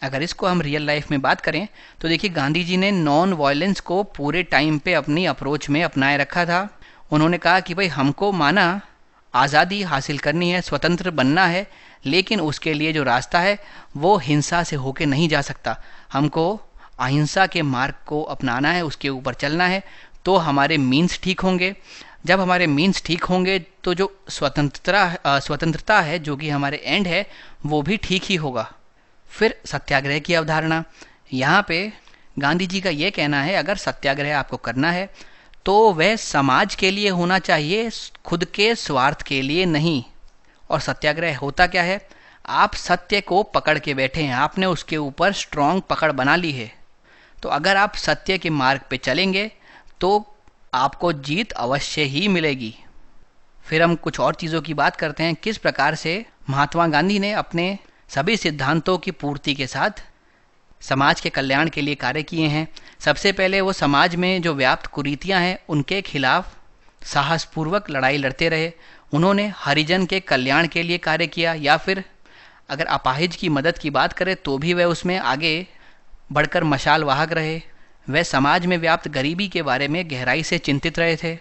अगर इसको हम रियल लाइफ में बात करें तो देखिए, गांधी जी ने नॉन वायलेंस को पूरे टाइम पे अपनी अप्रोच में अपनाए रखा था। उन्होंने कहा कि भाई हमको माना आज़ादी हासिल करनी है, स्वतंत्र बनना है, लेकिन उसके लिए जो रास्ता है वो हिंसा से होके नहीं जा सकता। हमको अहिंसा के मार्ग को अपनाना है, उसके ऊपर चलना है, तो हमारे मीन्स ठीक होंगे। जब हमारे मीन्स ठीक होंगे तो जो स्वतंत्रता है जो कि हमारे एंड है वो भी ठीक ही होगा। फिर सत्याग्रह की अवधारणा, यहाँ पे गांधी जी का ये कहना है अगर सत्याग्रह आपको करना है तो वह समाज के लिए होना चाहिए, खुद के स्वार्थ के लिए नहीं। और सत्याग्रह होता क्या है, आप सत्य को पकड़ के बैठे हैं, आपने उसके ऊपर स्ट्रॉन्ग पकड़ बना ली है। तो अगर आप सत्य के मार्ग पे चलेंगे तो आपको जीत अवश्य ही मिलेगी। फिर हम कुछ और चीज़ों की बात करते हैं, किस प्रकार से महात्मा गांधी ने अपने सभी सिद्धांतों की पूर्ति के साथ समाज के कल्याण के लिए कार्य किए हैं। सबसे पहले वो समाज में जो व्याप्त कुरीतियां हैं उनके खिलाफ साहसपूर्वक लड़ाई लड़ते रहे। उन्होंने हरिजन के कल्याण के लिए कार्य किया, या फिर अगर अपाहिज की मदद की बात करें तो भी वह उसमें आगे बढ़कर मशाल वाहक रहे। वह समाज में व्याप्त गरीबी के बारे में गहराई से चिंतित रहे थे।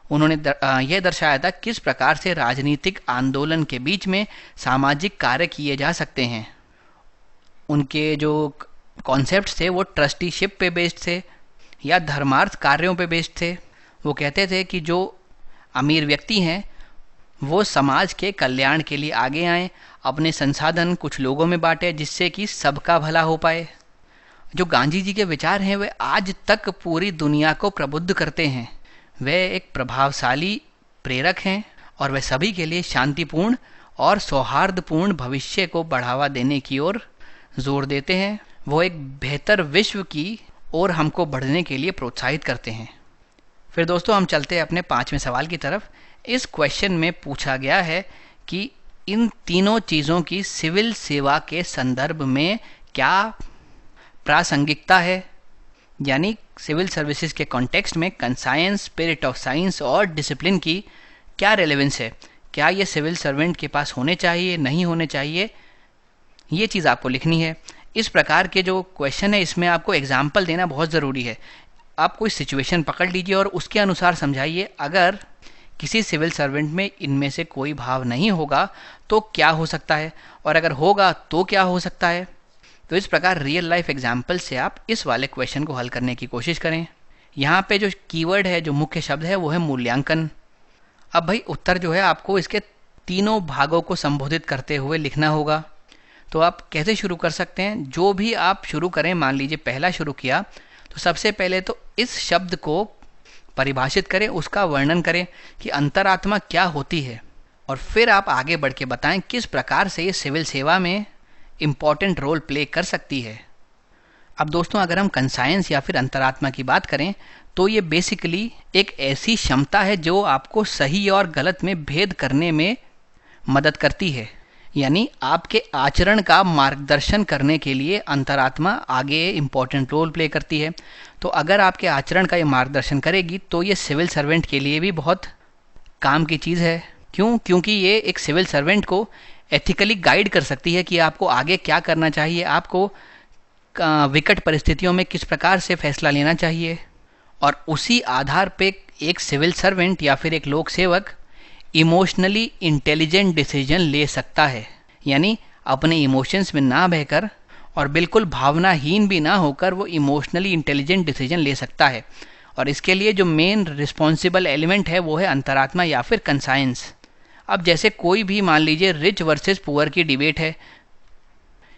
उन्होंने यह दर्शाया था किस प्रकार से राजनीतिक आंदोलन के बीच में सामाजिक कार्य किए जा सकते हैं। उनके जो कॉन्सेप्ट थे वो ट्रस्टीशिप पे बेस्ड थे या धर्मार्थ कार्यों पे बेस्ड थे। वो कहते थे कि जो अमीर व्यक्ति हैं वो समाज के कल्याण के लिए आगे आएं, अपने संसाधन कुछ लोगों में बांटे जिससे कि सबका भला हो पाए। जो गांधी जी के विचार हैं वे आज तक पूरी दुनिया को प्रबुद्ध करते हैं। वे एक प्रभावशाली प्रेरक हैं और वे सभी के लिए शांतिपूर्ण और सौहार्दपूर्ण भविष्य को बढ़ावा देने की ओर जोर देते हैं। वो एक बेहतर विश्व की ओर हमको बढ़ने के लिए प्रोत्साहित करते हैं। फिर दोस्तों हम चलते हैं अपने 5वें सवाल की तरफ। इस क्वेश्चन में पूछा गया है कि इन तीनों चीज़ों की सिविल सेवा के संदर्भ में क्या प्रासंगिकता है, यानी सिविल सर्विसेज के कॉन्टेक्स्ट में कंसाइंस, स्पिरिट ऑफ साइंस और डिसिप्लिन की क्या रेलेवेंस है। क्या ये सिविल सर्वेंट के पास होने चाहिए, नहीं होने चाहिए, ये चीज़ आपको लिखनी है। इस प्रकार के जो क्वेश्चन है इसमें आपको एग्जाम्पल देना बहुत ज़रूरी है। आप कोई सिचुएशन पकड़ लीजिए और उसके अनुसार समझाइए। अगर किसी सिविल सर्वेंट में इनमें से कोई भाव नहीं होगा तो क्या हो सकता है, और अगर होगा तो क्या हो सकता है। तो इस प्रकार रियल लाइफ एग्जाम्पल से आप इस वाले क्वेश्चन को हल करने की कोशिश करें। यहाँ पे जो कीवर्ड है, जो मुख्य शब्द है वो है मूल्यांकन। अब भाई उत्तर जो है आपको इसके तीनों भागों को संबोधित करते हुए लिखना होगा। तो आप कैसे शुरू कर सकते हैं? जो भी आप शुरू करें, मान लीजिए पहला शुरू किया, तो सबसे पहले तो इस शब्द को परिभाषित करें, उसका वर्णन करें कि अंतरात्मा क्या होती है, और फिर आप आगे बढ़ के बताएं किस प्रकार से ये सिविल सेवा में इम्पॉर्टेंट रोल प्ले कर सकती है। अब दोस्तों, अगर हम कंसायंस या फिर अंतरात्मा की बात करें तो ये बेसिकली एक ऐसी क्षमता है जो आपको सही और गलत में भेद करने में मदद करती है। यानी आपके आचरण का मार्गदर्शन करने के लिए अंतरात्मा आगे इम्पॉर्टेंट रोल प्ले करती है। तो अगर आपके आचरण का ये मार्गदर्शन करेगी तो ये सिविल सर्वेंट के लिए भी बहुत काम की चीज़ है। क्यों? क्योंकि ये एक सिविल सर्वेंट को एथिकली गाइड कर सकती है कि आपको आगे क्या करना चाहिए, आपको विकट परिस्थितियों में किस प्रकार से फैसला लेना चाहिए, और उसी आधार पे एक सिविल सर्वेंट या फिर एक लोक सेवक इमोशनली इंटेलिजेंट डिसीजन ले सकता है। यानी अपने इमोशंस में ना बहकर और बिल्कुल भावनाहीन भी ना होकर वो इमोशनली इंटेलिजेंट डिसीजन ले सकता है। और इसके लिए जो मेन रिस्पॉन्सिबल एलिमेंट है वो है अंतरात्मा या फिर कंसायंस। अब जैसे कोई भी, मान लीजिए रिच वर्सेस पुअर की डिबेट है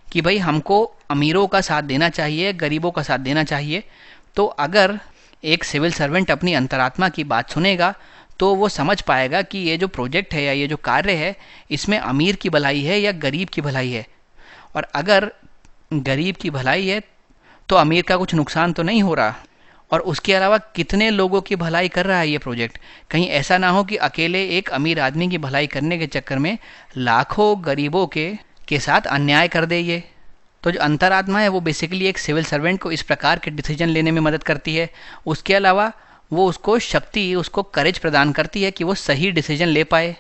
कि भाई हमको अमीरों का साथ देना चाहिए, गरीबों का साथ देना चाहिए, तो अगर एक सिविल सर्वेंट अपनी अंतरात्मा की बात सुनेगा तो वो समझ पाएगा कि ये जो प्रोजेक्ट है या ये जो कार्य है इसमें अमीर की भलाई है या गरीब की भलाई है। और अगर गरीब की भलाई है तो अमीर का कुछ नुकसान तो नहीं हो रहा, और उसके अलावा कितने लोगों की भलाई कर रहा है ये प्रोजेक्ट। कहीं ऐसा ना हो कि अकेले एक अमीर आदमी की भलाई करने के चक्कर में लाखों गरीबों के साथ अन्याय कर दे ये। तो जो अंतरात्मा है वो बेसिकली एक सिविल सर्वेंट को इस प्रकार के डिसीजन लेने में मदद करती है। उसके अलावा वो उसको शक्ति, उसको करेज प्रदान करती है कि वो सही डिसीजन ले पाए।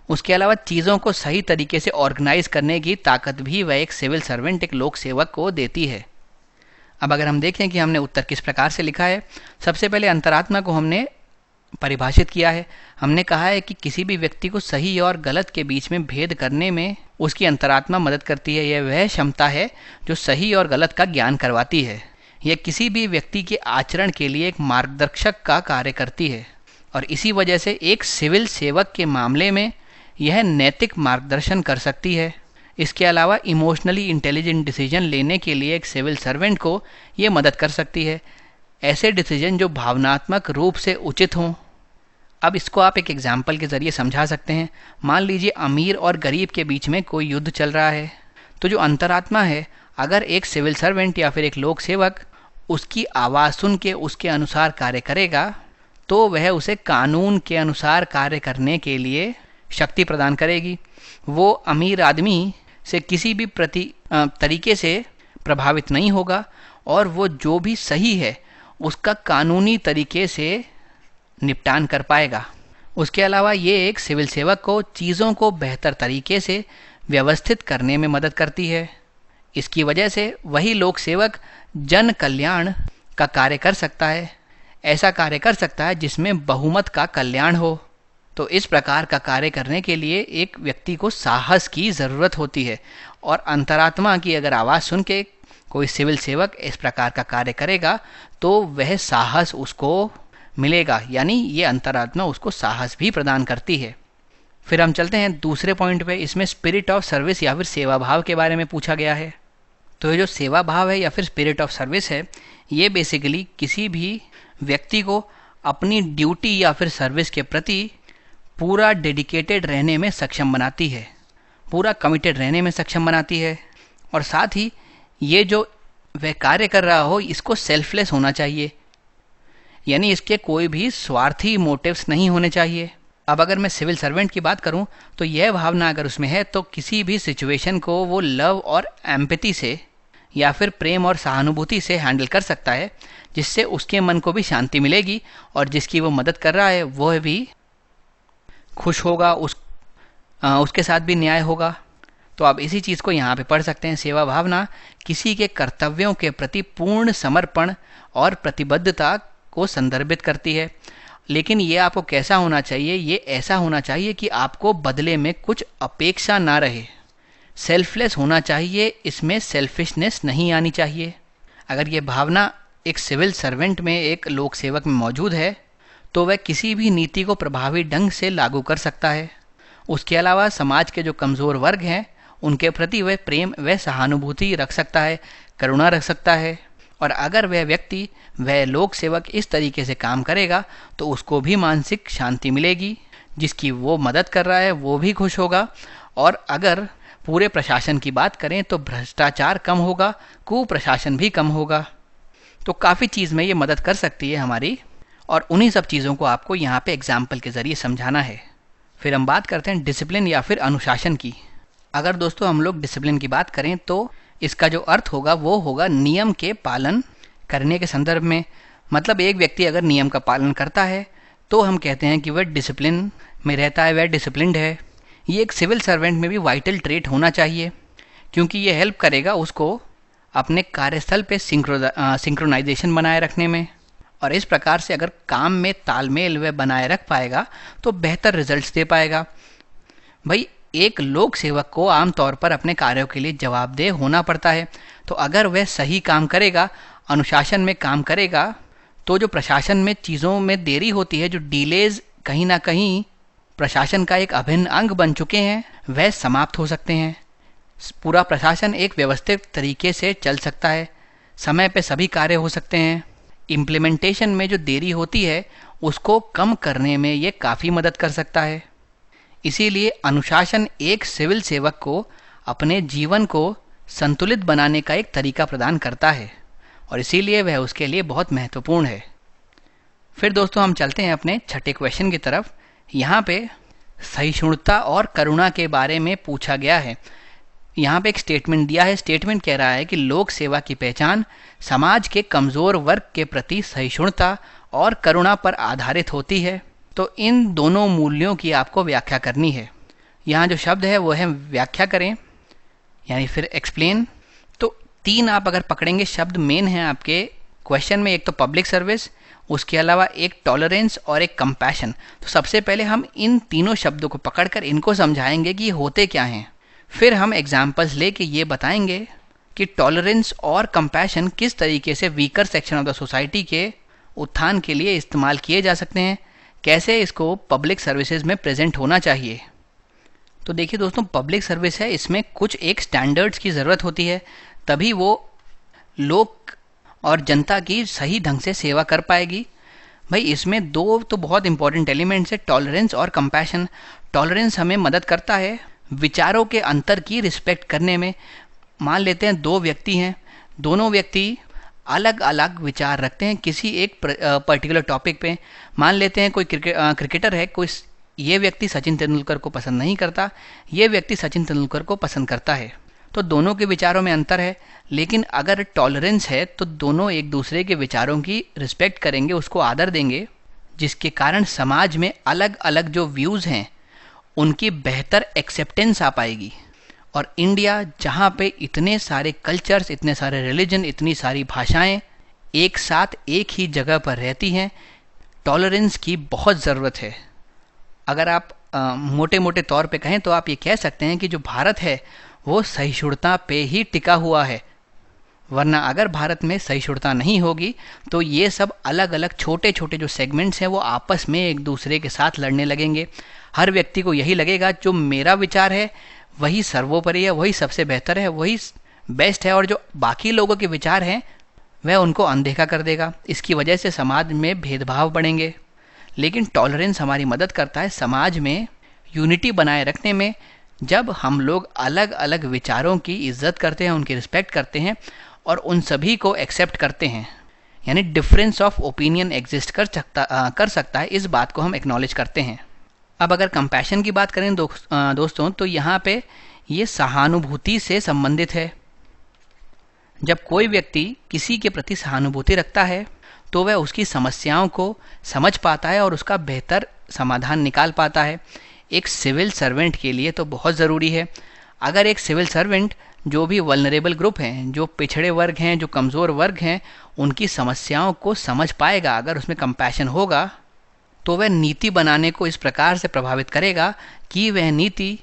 उसके अलावा चीज़ों को सही तरीके से ऑर्गेनाइज करने की ताकत भी वह एक सिविल सर्वेंट, एक लोक सेवक को देती है। अब अगर हम देखें कि हमने उत्तर किस प्रकार से लिखा है, सबसे पहले अंतरात्मा को हमने परिभाषित किया है। हमने कहा है कि किसी भी व्यक्ति को सही और गलत के बीच में भेद करने में उसकी अंतरात्मा मदद करती है। यह वह क्षमता है जो सही और गलत का ज्ञान करवाती है। यह किसी भी व्यक्ति के आचरण के लिए एक मार्गदर्शक का कार्य करती है, और इसी वजह से एक सिविल सेवक के मामले में यह नैतिक मार्गदर्शन कर सकती है। इसके अलावा इमोशनली इंटेलिजेंट डिसीजन लेने के लिए एक सिविल सर्वेंट को ये मदद कर सकती है, ऐसे डिसीजन जो भावनात्मक रूप से उचित हों। अब इसको आप एक एग्जाम्पल के ज़रिए समझा सकते हैं। मान लीजिए अमीर और गरीब के बीच में कोई युद्ध चल रहा है, तो जो अंतरात्मा है, अगर एक सिविल सर्वेंट या फिर एक लोक सेवक उसकी आवाज़ सुन के उसके अनुसार कार्य करेगा तो वह उसे कानून के अनुसार कार्य करने के लिए शक्ति प्रदान करेगी। वो अमीर आदमी से किसी भी तरीके से प्रभावित नहीं होगा, और वो जो भी सही है उसका कानूनी तरीके से निपटान कर पाएगा। उसके अलावा ये एक सिविल सेवक को चीज़ों को बेहतर तरीके से व्यवस्थित करने में मदद करती है। इसकी वजह से वही लोक सेवक जन कल्याण का कार्य कर सकता है, ऐसा कार्य कर सकता है जिसमें बहुमत का कल्याण हो। तो इस प्रकार का कार्य करने के लिए एक व्यक्ति को साहस की ज़रूरत होती है, और अंतरात्मा की अगर आवाज़ सुन के कोई सिविल सेवक इस प्रकार का कार्य करेगा तो वह साहस उसको मिलेगा। यानी ये अंतरात्मा उसको साहस भी प्रदान करती है। फिर हम चलते हैं दूसरे पॉइंट पे। इसमें स्पिरिट ऑफ सर्विस या फिर सेवा भाव के बारे में पूछा गया है। तो ये जो सेवा भाव है या फिर स्पिरिट ऑफ सर्विस है, ये बेसिकली किसी भी व्यक्ति को अपनी ड्यूटी या फिर सर्विस के प्रति पूरा डेडिकेटेड रहने में सक्षम बनाती है, पूरा कमिटेड रहने में सक्षम बनाती है। और साथ ही ये जो वह कार्य कर रहा हो इसको सेल्फलेस होना चाहिए, यानी इसके कोई भी स्वार्थी मोटिव्स नहीं होने चाहिए। अब अगर मैं सिविल सर्वेंट की बात करूं तो यह भावना अगर उसमें है तो किसी भी सिचुएशन को वो लव और एम्पैथी से या फिर प्रेम और सहानुभूति से हैंडल कर सकता है, जिससे उसके मन को भी शांति मिलेगी और जिसकी वो मदद कर रहा है वह भी खुश होगा, उसके साथ भी न्याय होगा। तो आप इसी चीज़ को यहाँ पे पढ़ सकते हैं। सेवा भावना किसी के कर्तव्यों के प्रति पूर्ण समर्पण और प्रतिबद्धता को संदर्भित करती है। लेकिन ये आपको कैसा होना चाहिए? ये ऐसा होना चाहिए कि आपको बदले में कुछ अपेक्षा ना रहे। सेल्फलेस होना चाहिए, इसमें सेल्फिशनेस नहीं आनी चाहिए। अगर ये भावना एक सिविल सर्वेंट में, एक लोक सेवक में मौजूद है तो वह किसी भी नीति को प्रभावी ढंग से लागू कर सकता है। उसके अलावा समाज के जो कमज़ोर वर्ग हैं उनके प्रति वह प्रेम व सहानुभूति रख सकता है, करुणा रख सकता है। और अगर वह व्यक्ति, वह लोक सेवक इस तरीके से काम करेगा तो उसको भी मानसिक शांति मिलेगी, जिसकी वो मदद कर रहा है वो भी खुश होगा। और अगर पूरे प्रशासन की बात करें तो भ्रष्टाचार कम होगा, कुप्रशासन भी कम होगा। तो काफ़ी चीज़ में ये मदद कर सकती है हमारी, और उन्हीं सब चीज़ों को आपको यहाँ पे एग्जाम्पल के ज़रिए समझाना है। फिर हम बात करते हैं डिसिप्लिन या फिर अनुशासन की। अगर दोस्तों हम लोग डिसिप्लिन की बात करें तो इसका जो अर्थ होगा वो होगा नियम के पालन करने के संदर्भ में। मतलब एक व्यक्ति अगर नियम का पालन करता है तो हम कहते हैं कि वह डिसिप्लिन में रहता है, वह डिसिप्लिन्ड है। ये एक सिविल सर्वेंट में भी वाइटल ट्रेट होना चाहिए, क्योंकि ये हेल्प करेगा उसको अपने कार्यस्थल पे सिंक्रोनाइजेशन बनाए रखने में। और इस प्रकार से अगर काम में तालमेल वह बनाए रख पाएगा तो बेहतर रिजल्ट्स दे पाएगा। भाई एक लोक सेवक को आमतौर पर अपने कार्यों के लिए जवाबदेह होना पड़ता है, तो अगर वह सही काम करेगा, अनुशासन में काम करेगा, तो जो प्रशासन में चीज़ों में देरी होती है, जो डिलेज कहीं ना कहीं प्रशासन का एक अभिन्न अंग बन चुके हैं, वह समाप्त हो सकते हैं। पूरा प्रशासन एक व्यवस्थित तरीके से चल सकता है, समय पे सभी कार्य हो सकते हैं। इम्प्लीमेंटेशन में जो देरी होती है उसको कम करने में ये काफ़ी मदद कर सकता है। इसीलिए अनुशासन एक सिविल सेवक को अपने जीवन को संतुलित बनाने का एक तरीका प्रदान करता है, और इसीलिए वह उसके लिए बहुत महत्वपूर्ण है। फिर दोस्तों हम चलते हैं अपने छठे क्वेश्चन की तरफ। यहाँ पे सहिष्णुता और करुणा के बारे में पूछा गया है। यहाँ पे एक स्टेटमेंट दिया है। स्टेटमेंट कह रहा है कि लोक सेवा की पहचान समाज के कमज़ोर वर्ग के प्रति सहिष्णुता और करुणा पर आधारित होती है। तो इन दोनों मूल्यों की आपको व्याख्या करनी है। यहाँ जो शब्द है वो है व्याख्या करें, यानी फिर एक्सप्लेन। तो 3 आप अगर पकड़ेंगे शब्द मेन हैं आपके क्वेश्चन में, एक तो पब्लिक सर्विस, उसके अलावा एक टॉलरेंस और एक कंपैशन। तो सबसे पहले हम इन तीनों शब्दों को पकड़कर इनको समझाएंगे कि ये होते क्या हैं। फिर हम एग्जाम्पल्स लेके ये बताएंगे कि टॉलरेंस और कंपैशन किस तरीके से weaker section of the society के उत्थान के लिए इस्तेमाल किए जा सकते हैं, कैसे इसको पब्लिक सर्विसेज में प्रेजेंट होना चाहिए। तो देखिए दोस्तों, पब्लिक सर्विस है, इसमें कुछ एक स्टैंडर्ड्स की ज़रूरत होती है, तभी वो लोग और जनता की सही ढंग से सेवा कर पाएगी। भाई इसमें 2 तो बहुत इंपॉर्टेंट एलिमेंट्स है, टॉलरेंस और कंपैशन। टॉलरेंस हमें मदद करता है विचारों के अंतर की रिस्पेक्ट करने में। मान लेते हैं 2 व्यक्ति हैं, दोनों व्यक्ति अलग अलग विचार रखते हैं किसी एक पर्टिकुलर टॉपिक पे। मान लेते हैं कोई क्रिकेटर है, कोई ये व्यक्ति सचिन तेंदुलकर को पसंद नहीं करता, ये व्यक्ति सचिन तेंदुलकर को पसंद करता है। तो दोनों के विचारों में अंतर है, लेकिन अगर टॉलरेंस है तो दोनों एक दूसरे के विचारों की रिस्पेक्ट करेंगे, उसको आदर देंगे, जिसके कारण समाज में अलग अलग जो व्यूज़ हैं उनकी बेहतर एक्सेप्टेंस आ पाएगी। और इंडिया जहाँ पे इतने सारे कल्चर्स, इतने सारे रिलीजन, इतनी सारी भाषाएं एक साथ एक ही जगह पर रहती हैं, टॉलरेंस की बहुत ज़रूरत है। अगर आप मोटे मोटे तौर पे कहें तो आप ये कह सकते हैं कि जो भारत है वो सहिष्णुता पे ही टिका हुआ है, वरना अगर भारत में सहिष्णुता नहीं होगी तो ये सब अलग अलग छोटे छोटे जो सेगमेंट्स हैं वो आपस में एक दूसरे के साथ लड़ने लगेंगे। हर व्यक्ति को यही लगेगा जो मेरा विचार है वही सर्वोपरि है, वही सबसे बेहतर है, वही बेस्ट है, और जो बाकी लोगों के विचार हैं वह उनको अनदेखा कर देगा। इसकी वजह से समाज में भेदभाव बढ़ेंगे। लेकिन टॉलरेंस हमारी मदद करता है समाज में यूनिटी बनाए रखने में। जब हम लोग अलग अलग विचारों की इज्जत करते हैं, उनकी रिस्पेक्ट करते हैं और उन सभी को एक्सेप्ट करते हैं, यानी डिफरेंस ऑफ ओपिनियन एग्जिस्ट कर सकता है, इस बात को हम एक्नॉलेज करते हैं। अब अगर कंपैशन की बात करें दोस्तों, तो यहाँ पे ये सहानुभूति से संबंधित है। जब कोई व्यक्ति किसी के प्रति सहानुभूति रखता है तो वह उसकी समस्याओं को समझ पाता है और उसका बेहतर समाधान निकाल पाता है। एक सिविल सर्वेंट के लिए तो बहुत ज़रूरी है। अगर एक सिविल सर्वेंट जो भी वल्नरेबल ग्रुप हैं, जो पिछड़े वर्ग हैं, जो कमज़ोर वर्ग हैं, उनकी समस्याओं को समझ पाएगा, अगर उसमें कंपैशन होगा तो वह नीति बनाने को इस प्रकार से प्रभावित करेगा कि वह नीति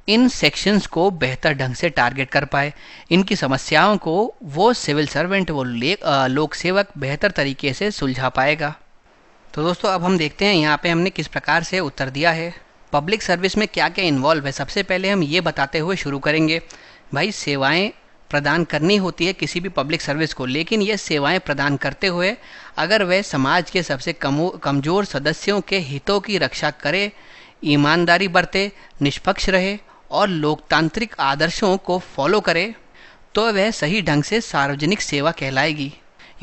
इन सेक्शंस को बेहतर ढंग से टारगेट कर पाए। इनकी समस्याओं को वो सिविल सर्वेंट, वो लोक सेवक बेहतर तरीके से सुलझा पाएगा। तो दोस्तों अब हम देखते हैं यहाँ पे हमने किस प्रकार से उत्तर दिया है। पब्लिक सर्विस में क्या क्या इन्वॉल्व है, सबसे पहले हम ये बताते हुए शुरू करेंगे। भाई सेवाएं प्रदान करनी होती है किसी भी पब्लिक सर्विस को, लेकिन ये सेवाएं प्रदान करते हुए अगर वह समाज के सबसे कमज़ोर सदस्यों के हितों की रक्षा करे, ईमानदारी बरते, निष्पक्ष रहे और लोकतांत्रिक आदर्शों को फॉलो करे, तो वह सही ढंग से सार्वजनिक सेवा कहलाएगी।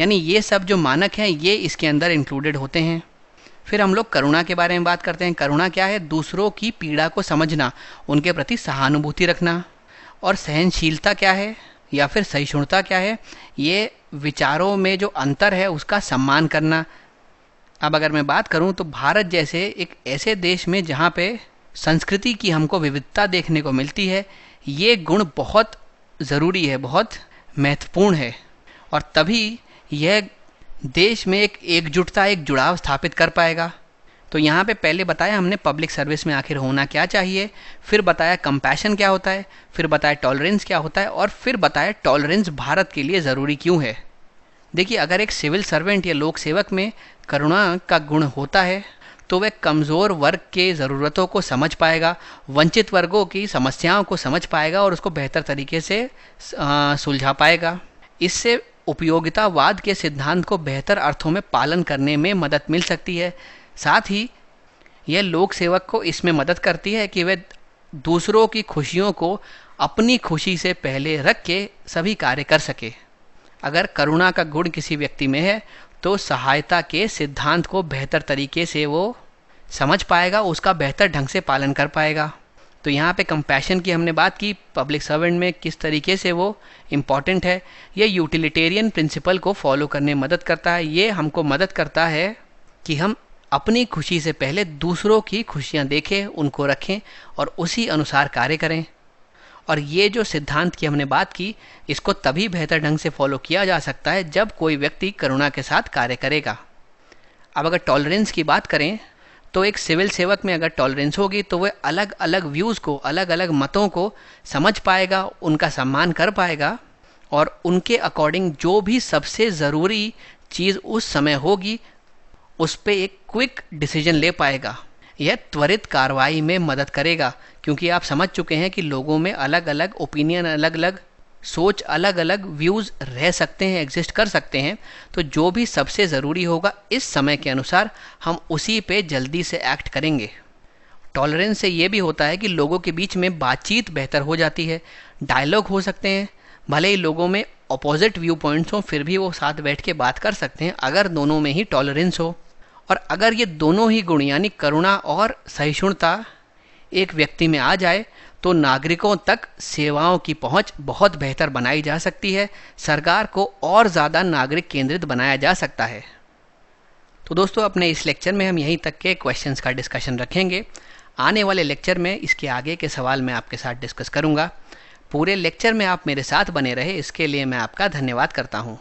यानी ये सब जो मानक हैं ये इसके अंदर इंक्लूडेड होते हैं। फिर हम लोग करुणा के बारे में बात करते हैं। करुणा क्या है? दूसरों की पीड़ा को समझना, उनके प्रति सहानुभूति रखना। और सहनशीलता क्या है या फिर सहिष्णुता क्या है? ये विचारों में जो अंतर है उसका सम्मान करना। अब अगर मैं बात करूं तो भारत जैसे एक ऐसे देश में जहां पे संस्कृति की हमको विविधता देखने को मिलती है, ये गुण बहुत ज़रूरी है, बहुत महत्वपूर्ण है, और तभी यह देश में एक एकजुटता, एक जुड़ाव स्थापित कर पाएगा। तो यहाँ पे पहले बताया हमने पब्लिक सर्विस में आखिर होना क्या चाहिए, फिर बताया कंपैशन क्या होता है, फिर बताया टॉलरेंस क्या होता है, और फिर बताया टॉलरेंस भारत के लिए ज़रूरी क्यों है। देखिए, अगर एक सिविल सर्वेंट या लोक सेवक में करुणा का गुण होता है तो वह कमज़ोर वर्ग के ज़रूरतों को समझ पाएगा, वंचित वर्गों की समस्याओं को समझ पाएगा और उसको बेहतर तरीके से सुलझा पाएगा। इससे उपयोगितावाद के सिद्धांत को बेहतर अर्थों में पालन करने में मदद मिल सकती है। साथ ही यह लोक सेवक को इसमें मदद करती है कि वह दूसरों की खुशियों को अपनी खुशी से पहले रख के सभी कार्य कर सके। अगर करुणा का गुण किसी व्यक्ति में है तो सहायता के सिद्धांत को बेहतर तरीके से वो समझ पाएगा, उसका बेहतर ढंग से पालन कर पाएगा। तो यहाँ पे कंपैशन की हमने बात की, पब्लिक सर्वेंट में किस तरीके से वो इम्पॉर्टेंट है। ये यूटिलिटेरियन प्रिंसिपल को फॉलो करने में मदद करता है। ये हमको मदद करता है कि हम अपनी खुशी से पहले दूसरों की खुशियाँ देखें, उनको रखें और उसी अनुसार कार्य करें। और ये जो सिद्धांत की हमने बात की, इसको तभी बेहतर ढंग से फॉलो किया जा सकता है जब कोई व्यक्ति करुणा के साथ कार्य करेगा। अब अगर टॉलरेंस की बात करें तो एक सिविल सेवक में अगर टॉलरेंस होगी तो वह अलग अलग व्यूज़ को, अलग अलग मतों को समझ पाएगा, उनका सम्मान कर पाएगा और उनके अकॉर्डिंग जो भी सबसे ज़रूरी चीज़ उस समय होगी उस पर एक क्विक डिसीजन ले पाएगा। यह त्वरित कार्रवाई में मदद करेगा, क्योंकि आप समझ चुके हैं कि लोगों में अलग अलग ओपिनियन, अलग अलग सोच, अलग अलग व्यूज़ रह सकते हैं, एग्जिस्ट कर सकते हैं। तो जो भी सबसे ज़रूरी होगा इस समय के अनुसार हम उसी पे जल्दी से एक्ट करेंगे। टॉलरेंस से ये भी होता है कि लोगों के बीच में बातचीत बेहतर हो जाती है, डायलॉग हो सकते हैं। भले ही लोगों में अपोजिट व्यू पॉइंट्स हों फिर भी वो साथ बैठ के बात कर सकते हैं अगर दोनों में ही टॉलरेंस हो। और अगर ये दोनों ही गुण यानी करुणा और सहिष्णुता एक व्यक्ति में आ जाए तो नागरिकों तक सेवाओं की पहुंच बहुत बेहतर बनाई जा सकती है, सरकार को और ज़्यादा नागरिक केंद्रित बनाया जा सकता है। तो दोस्तों, अपने इस लेक्चर में हम यहीं तक के क्वेश्चंस का डिस्कशन रखेंगे। आने वाले लेक्चर में इसके आगे के सवाल मैं आपके साथ डिस्कस करूंगा। पूरे लेक्चर में आप मेरे साथ बने रहे, इसके लिए मैं आपका धन्यवाद करता हूं।